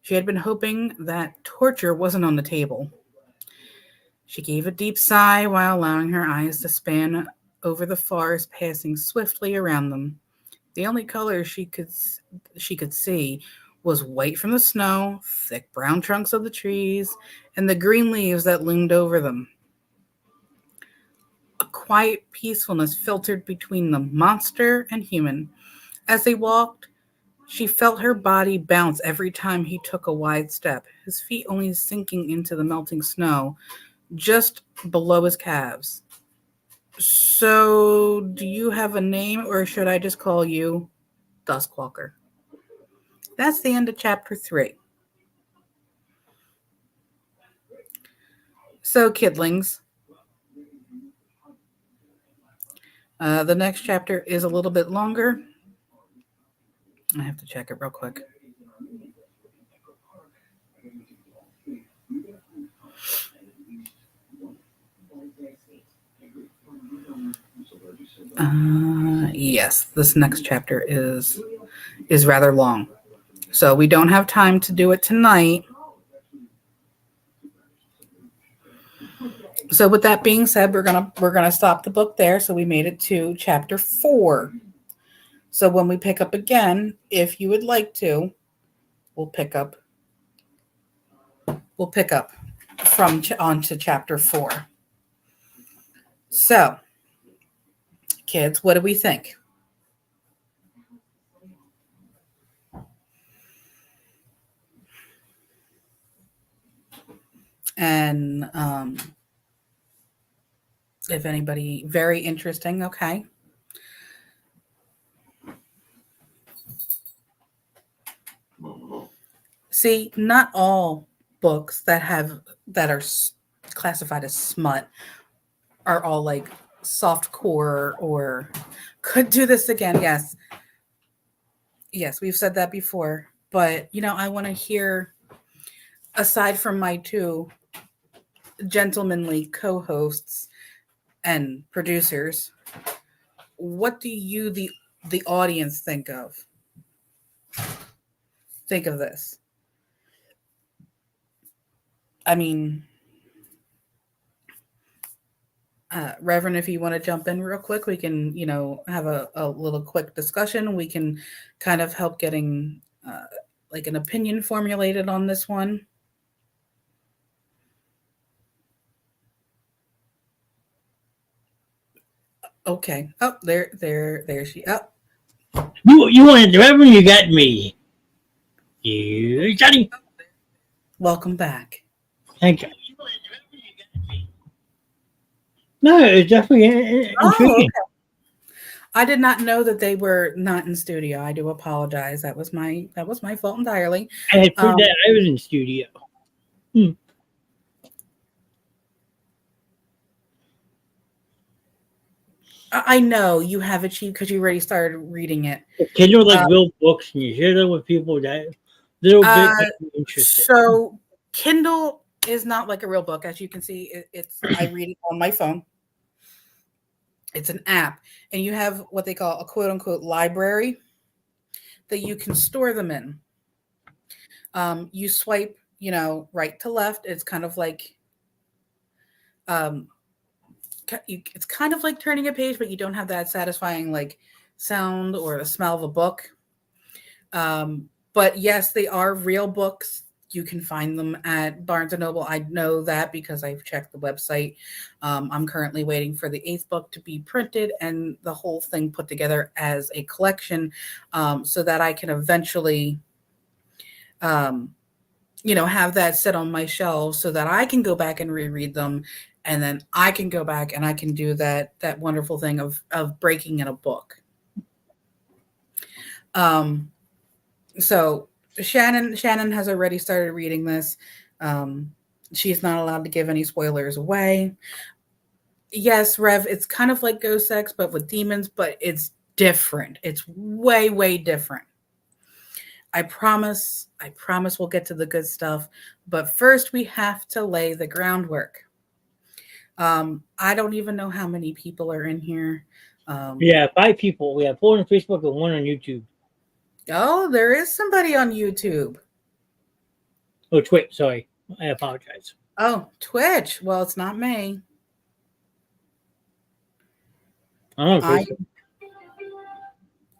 She had been hoping that torture wasn't on the table. She gave a deep sigh while allowing her eyes to span over the forest, passing swiftly around them. The only color she could see was white from the snow, thick brown trunks of the trees, and the green leaves that loomed over them. A quiet peacefulness filtered between the monster and human. As they walked, she felt her body bounce every time he took a wide step, his feet only sinking into the melting snow just below his calves. So, do you have a name, or should I just call you Duskwalker? That's the end of chapter 3. So, kidlings, the next chapter is a little bit longer. I have to check it real quick. Yes, this next chapter is rather long. So we don't have time to do it tonight. So with that being said, we're gonna stop the book there. So we made it to chapter 4. So when we pick up again, if you would like to, we'll pick up from on to chapter 4. So, kids, what do we think? And if anybody, very interesting, okay. See, not all books that are classified as smut are all like soft core or could do this again. Yes, we've said that before. But I want to hear, aside from my 2 gentlemanly co-hosts and producers, what do you, the audience, think of this? I mean, Reverend, if you want to jump in real quick, we can, have a little quick discussion. We can kind of help getting like an opinion formulated on this one. Okay. Oh, there she. Oh. You wanted the Reverend, you got me. You Johnny. Welcome back. Thank you. No, it's definitely intriguing. Oh, okay. I did not know that they were not in studio. I do apologize. That was my fault entirely. I had proved that I was in studio. I know you have achieved because you already started reading it. Kindle like real books, and you share them with people that little bit interested. So Kindle is not like a real book, as you can see. I read it on my phone. It's an app, and you have what they call a quote unquote library that you can store them in. You swipe, right to left. It's kind of like, it's kind of like turning a page, but you don't have that satisfying like sound or the smell of a book. But yes, they are real books. You can find them at Barnes & Noble. I know that because I've checked the website. I'm currently waiting for the 8th book to be printed and the whole thing put together as a collection, so that I can eventually have that sit on my shelf so that I can go back and reread them, and then I can go back and I can do that wonderful thing of breaking in a book. So Shannon has already started reading this. She's not allowed to give any spoilers away. Yes, Rev, it's kind of like Ghost Sex, but with demons, but it's different. It's way, way different. I promise we'll get to the good stuff. But first, we have to lay the groundwork. I don't even know how many people are in here. Yeah, 5 people. We have 4 on Facebook and 1 on YouTube. Oh, there is somebody on YouTube. Oh, Twitch. Sorry. I apologize. Oh, Twitch. Well, it's not me.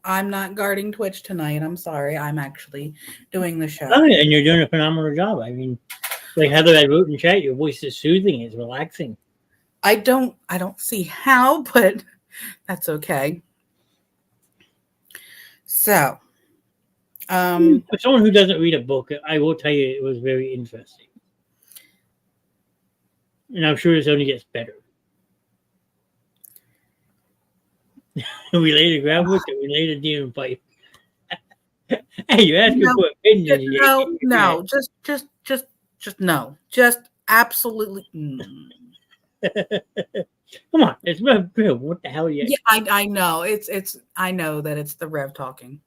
I'm not guarding Twitch tonight. I'm sorry. I'm actually doing the show. Oh, and you're doing a phenomenal job. I mean, like Heather had wrote in chat, your voice is soothing, it's relaxing. I don't see how, but that's okay. So, for someone who doesn't read a book, I will tell you it was very interesting. And I'm sure this only gets better. We laid the groundwork and we laid a demon pipe. Hey, you're asking for opinions. No, just no. Just absolutely. Come on, it's Rev Grill. What the hell are you? Yeah, I know. I know that it's the Rev talking.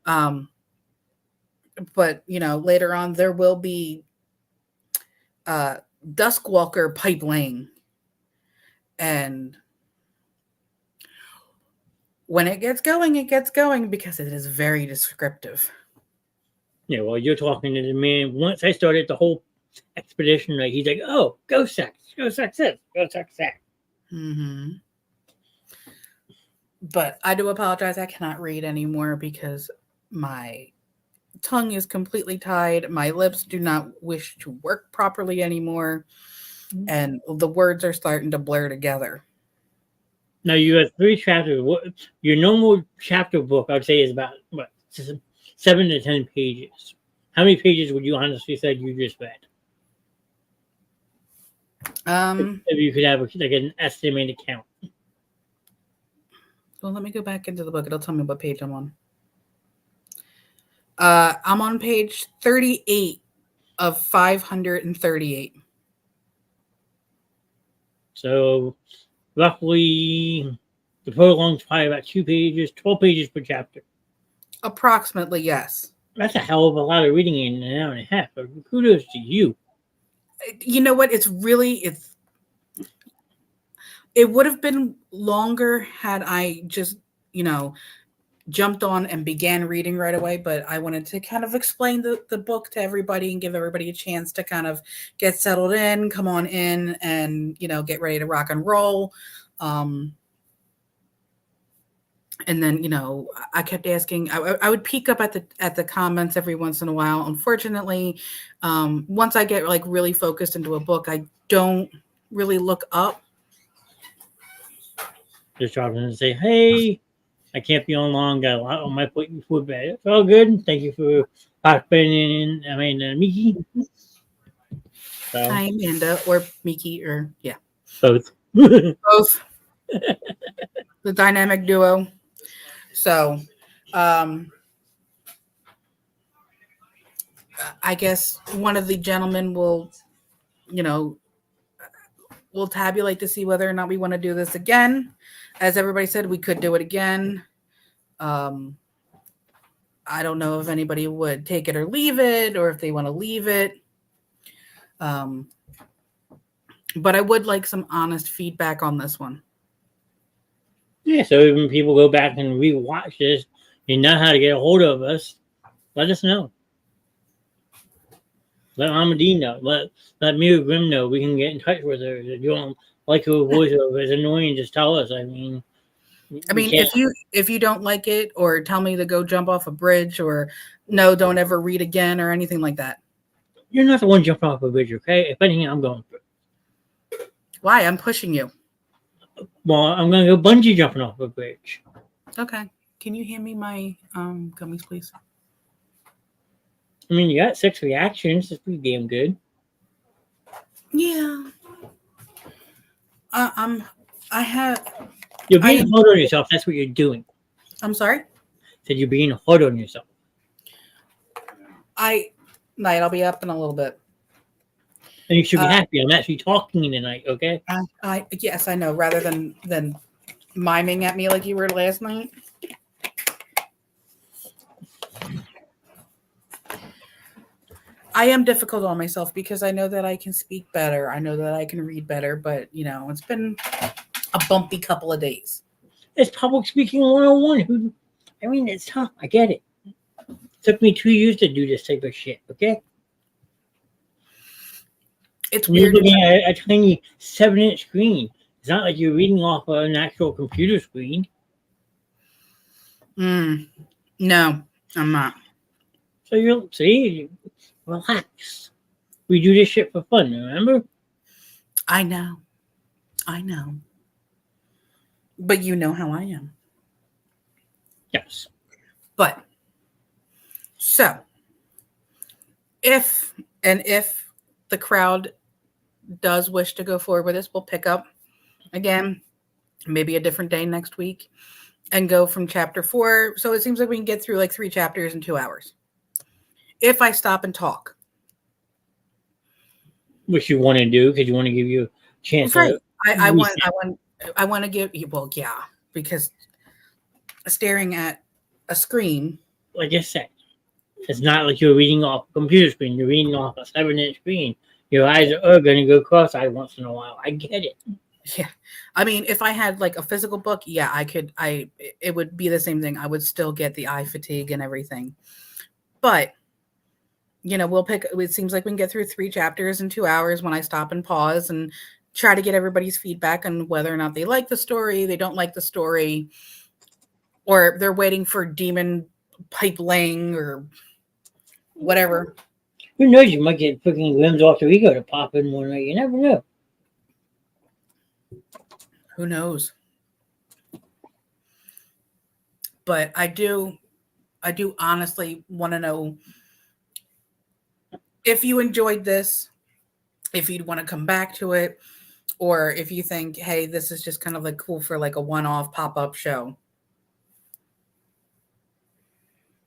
But later on there will be Duskwalker pipe laying. And when it gets going because it is very descriptive. Yeah, well, you're talking to the man. Once I started the whole expedition, like he's like, "Oh, Ghost Sex this, Ghost Sex that." Mm-hmm. But I do apologize. I cannot read anymore because my tongue is completely tied. My lips do not wish to work properly anymore, and the words are starting to blur together. Now you have 3 chapters. Your normal chapter book, I'd say, is about 7 to 10 pages. How many pages would you honestly say you just read? If you could have like an estimated count. Well, let me go back into the book. It'll tell me what page I'm on. I'm on page 38 of 538. So roughly, the prologue's probably about 2 pages, 12 pages per chapter. Approximately, yes. That's a hell of a lot of reading in an hour and a half. But kudos to you. You know what? It would have been longer had I just, jumped on and began reading right away, but I wanted to kind of explain the book to everybody and give everybody a chance to kind of get settled in, come on in, and get ready to rock and roll. And then I kept asking. I would peek up at the comments every once in a while. Unfortunately, once I get like really focused into a book, I don't really look up. Just dropping in and say, "Hey, I can't be on long. Got a lot on my plate before bed. It's all good. Thank you for popping in, Amanda and Miki." So, hi, Amanda or Miki, or yeah, both. both. The dynamic duo. So, I guess one of the gentlemen will, we'll tabulate to see whether or not we want to do this again. As everybody said, we could do it again. I don't know if anybody would take it or leave it, or if they want to leave it. But I would like some honest feedback on this one. Yeah, so when people go back and rewatch this, you know how to get a hold of us. Let us know. Let Amadine know. Let Mira Grimm know. We can get in touch with her. If you don't like her voiceover, it's annoying. Just tell us. I mean, if you don't like it, or tell me to go jump off a bridge, or no, don't ever read again, or anything like that. You're not the one jumping off a bridge, okay? If anything, I'm going through. Why? I'm pushing you. Well, I'm going to go bungee jumping off a bridge. Okay. Can you hand me my gummies, please? I mean, you got 6 reactions. That's pretty damn good. Yeah. I have. You're I being am. hard on yourself. That's what you're doing. I'm sorry. Said you're being hard on yourself. I'll be up in a little bit. And you should be Uh, happy. I'm actually talking tonight, okay? Yes, I know. Rather than miming at me like you were last night. I am difficult on myself because I know that I can speak better. I know that I can read better, but it's been a bumpy couple of days. It's public speaking 101. I mean, it's tough. I get it. Took me 2 years to do this type of shit, okay? It's And you're weird. looking at a tiny 7-inch screen. It's not like you're reading off an actual computer screen. No, I'm not. So you'll see, relax. We do this shit for fun, remember? I know. But you know how I am. Yes. But so if the crowd does wish to go forward with this, we'll pick up again, maybe a different day next week, and go from chapter 4. So it seems like we can get through like 3 chapters in 2 hours. If I stop and talk. Which you want to do because you want to give you a chance. Right. I want to give you, well, yeah, because staring at a screen. Like I said, it's not like you're reading off a computer screen. You're reading off a 7-inch screen. Your eyes are going to go cross-eyed once in a while. I get it. Yeah. I mean, if I had like a physical book, yeah, it would be the same thing. I would still get the eye fatigue and everything. But, it seems like we can get through 3 chapters in 2 hours when I stop and pause and try to get everybody's feedback on whether or not they like the story, they don't like the story, or they're waiting for demon pipe laying or whatever. Who knows? You might get freaking limbs off your ego to pop in one night. You never know. Who knows? But I do honestly want to know if you enjoyed this, if you'd want to come back to it, or if you think, hey, this is just kind of like cool for like a one-off pop-up show.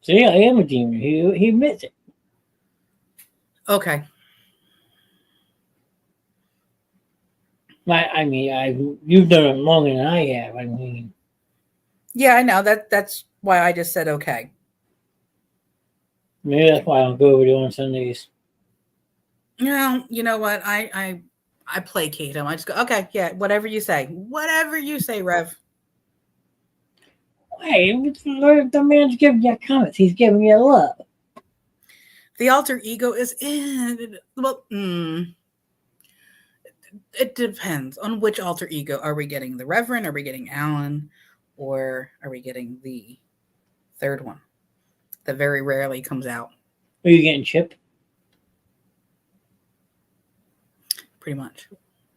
See, I am a demon. He admits it. Okay. I mean, you've done it longer than I have. I mean, yeah, I know that's why I just said okay. Maybe that's why I don't go over there on Sundays. No, you know what? I placate him. I just go, okay, yeah, whatever you say, Rev. Hey, the man's giving you comments. He's giving you love. The alter ego is in. Well, it depends on which alter ego. Are we getting the Reverend? Are we getting Alan? Or are we getting the third one that very rarely comes out? Are you getting Chip? Pretty much.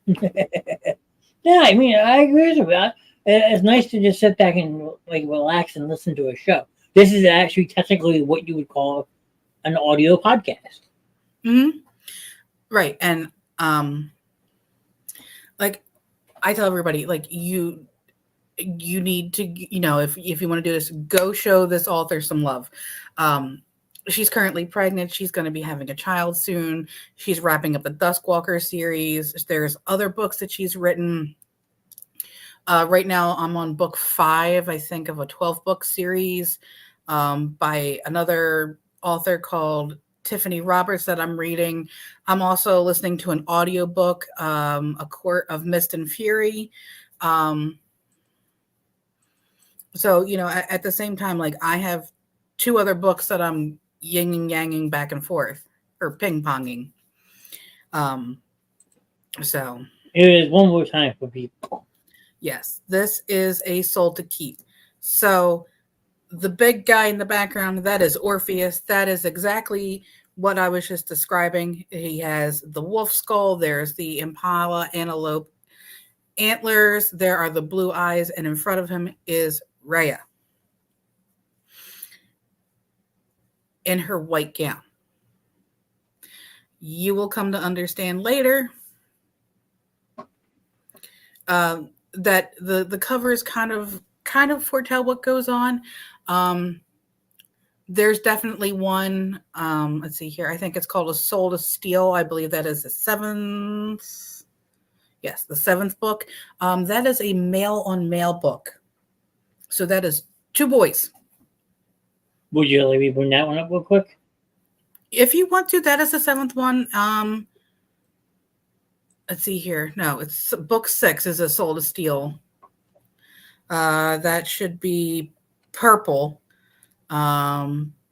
Yeah, I mean, I agree with you. It's nice to just sit back and like relax and listen to a show. This is actually technically what you would call an audio podcast. Mm-hmm. Right. And like I tell everybody, like you need to, if you want to do this, go show this author some love. She's currently pregnant. She's going to be having a child soon. She's wrapping up the Duskwalker series. There's other books that she's written. Right now, I'm on book 5, I think, of a 12-book series by another author called Tiffany Roberts that I'm reading. I'm also listening to an audiobook, A Court of Mist and Fury. So, at the same time, like I have 2 other books that I'm yin and yanging back and forth or ping-ponging. So It is one more time for people. Yes, this is a soul to keep. So the big guy in the background, that is Orpheus. That is exactly what I was just describing. He has the wolf skull. There's the impala antelope antlers. There are the blue eyes. And in front of him is Rhea in her white gown. You will come to understand later that the covers kind of foretell what goes on. There's definitely one. Let's see here. I think it's called A Soul to Steal. I believe that is the seventh. Yes, the seventh book. That is a male on male book. So that is two boys. Would you let me bring that one up real quick? If you want to, that is the seventh one. Let's see here. No, it's book 6 is A Soul to Steal. That should be purple.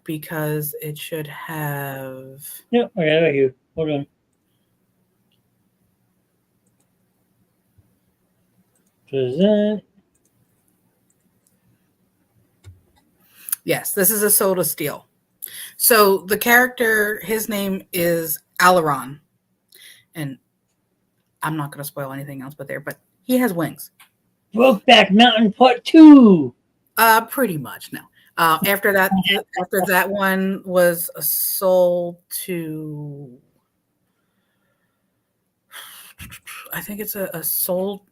Because it should have. Yep, I got it right here. Hold on. Present. Yes, this is A Soul to Steal. So the character, his name is Alaron, and I'm not going to spoil anything else, but he has wings. Brokeback Mountain Part 2. Pretty much no. After that one was A Soul to. I think it's a soul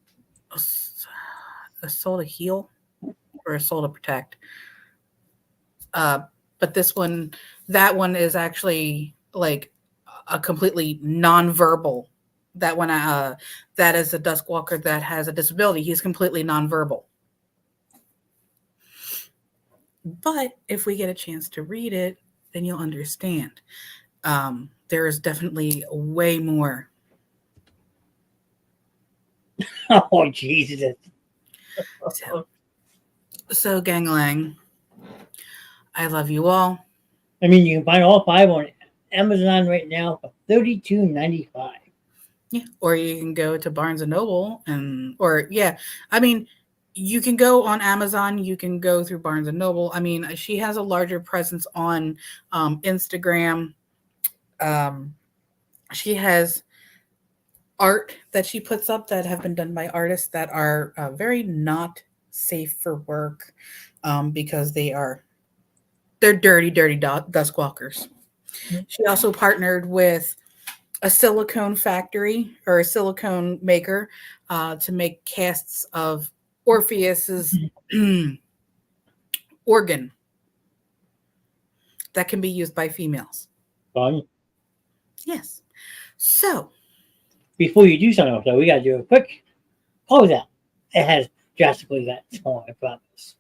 to heal or a soul to protect. But that one is actually like a completely nonverbal. That one, that is a Duskwalker that has a disability. He's completely nonverbal. But if we get a chance to read it, then you'll understand. There is definitely way more. Oh, Jesus. So Ganglang, I love you all. I mean, you can find all 5 on Amazon right now for $32.95. Yeah, or you can go to Barnes and Noble I mean, you can go on Amazon. You can go through Barnes and Noble. I mean, she has a larger presence on Instagram. She has art that she puts up that have been done by artists that are very not safe for work because they're dirty duskwalkers. Mm-hmm. She also partnered with a silicone factory or a silicone maker to make casts of Orpheus's organ that can be used by females. Fun. Yes. So before you do something else, though, we got to do a quick close out. It has drastically that small, I promise.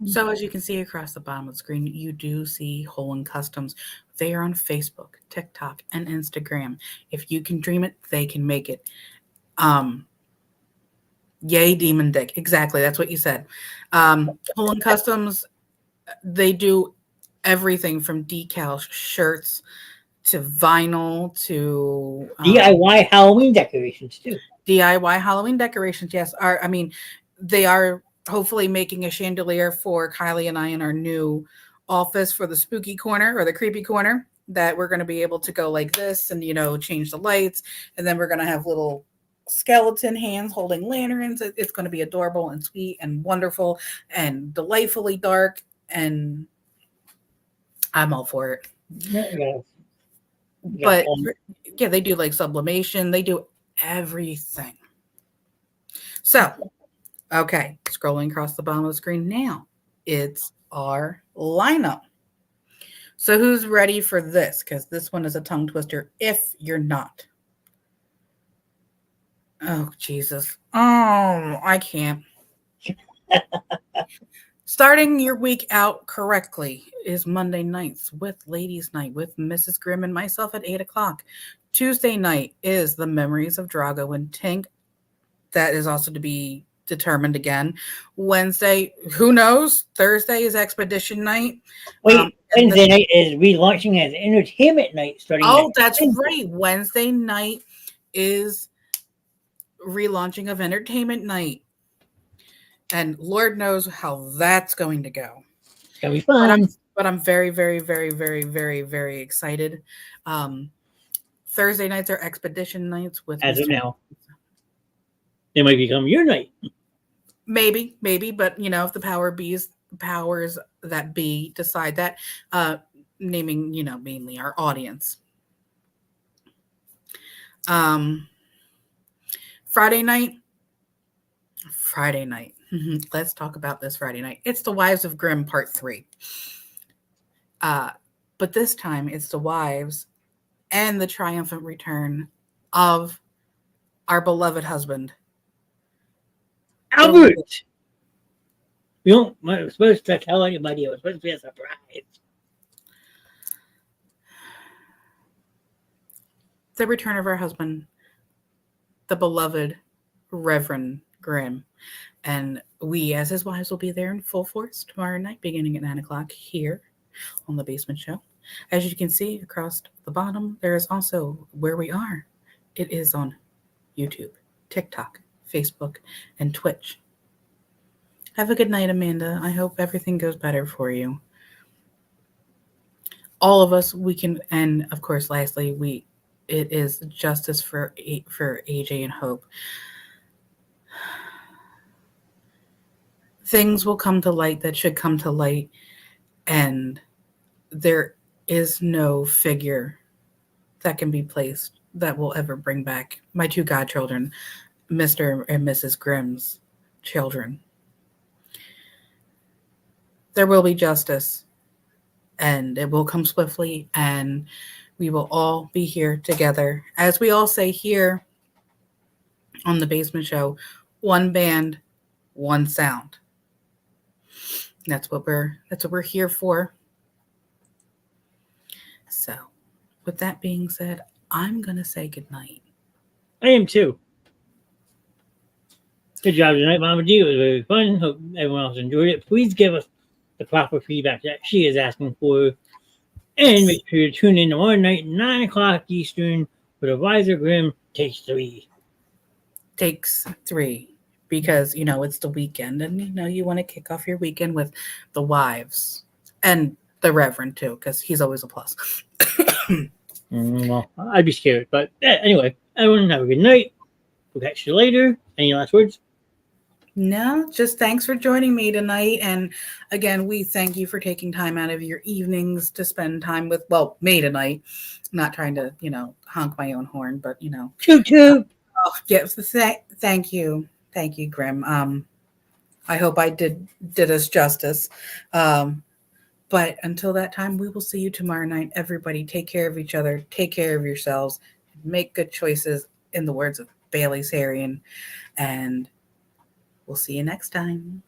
So as you can see across the bottom of the screen, you do see Holland Customs. They are on Facebook, TikTok, and Instagram. If you can dream it, they can make it. Yay, Demon Dick. Exactly. That's what you said. Holland Customs, they do everything from decals, shirts, to vinyl, to DIY Halloween decorations, too. DIY Halloween decorations, yes. They are hopefully making a chandelier for Kylie and I in our new office for the spooky corner or the creepy corner that we're going to be able to go like this and, change the lights. And then we're going to have little skeleton hands holding lanterns. It's going to be adorable and sweet and wonderful and delightfully dark. And I'm all for it. Yeah. But yeah, they do like sublimation. They do everything. So, okay, scrolling across the bottom of the screen now, it's our lineup. So who's ready for this? Because this one is a tongue twister if you're not. Oh, Jesus. Oh, I can't. Starting your week out correctly is Monday nights with Ladies Night with Mrs. Grimm and myself at 8 o'clock. Tuesday night is The Memories of Drago and Tink. That is also to be determined again. Wednesday, who knows? Thursday is Expedition Night. Wait, Wednesday night is relaunching as Entertainment Night starting. Oh, that's right. Wednesday night is relaunching of Entertainment Night. And Lord knows how that's going to go. It's going to be fun. But I'm very, very, very, very, very, very excited. Thursday nights are Expedition Nights with as of now. They might become your night. Maybe, but if the powers that be decide that, naming, mainly our audience. Um, Friday night. Let's talk about this Friday night. It's The Wives of Grimm Part 3. But this time it's the wives and the triumphant return of our beloved husband, Albert! We're supposed to tell anybody. It was supposed to be a surprise. the return of our husband, the beloved Reverend Grimm. And we, as his wives, will be there in full force tomorrow night, beginning at 9 o'clock here on The Basement Show. As you can see across the bottom, there is also where we are. It is on YouTube, TikTok, Facebook, and Twitch. Have a good night, Amanda. I hope everything goes better for you. All of us, we can, and of course, lastly, it is justice for AJ and Hope. Things will come to light that should come to light, and there is no figure that can be placed that will ever bring back my two godchildren, Mr. and Mrs. Grimm's children. There will be justice, and it will come swiftly, and we will all be here together. As we all say here on The Basement Show, one band, one sound. That's what we're here for. So, with that being said, I'm going to say goodnight. I am too. Good job tonight, Mama G. It was very fun. Hope everyone else enjoyed it. Please give us the proper feedback that she is asking for. And make sure you tune in tomorrow night, 9 o'clock Eastern, for the Visor Grimm Takes 3. Takes 3. Because, it's the weekend, and, you want to kick off your weekend with the wives. And the Reverend, too, because he's always a plus. Well, I'd be scared. But anyway, everyone have a good night. We'll catch you later. Any last words? No, just thanks for joining me tonight. And again, we thank you for taking time out of your evenings to spend time with, me tonight. I'm not trying to, honk my own horn, but, Toot toot. Yes, thank you. Thank you, Grimm. I hope I did us justice. But until that time, we will see you tomorrow night. Everybody, take care of each other. Take care of yourselves. Make good choices, in the words of Bailey Sarian. And we'll see you next time.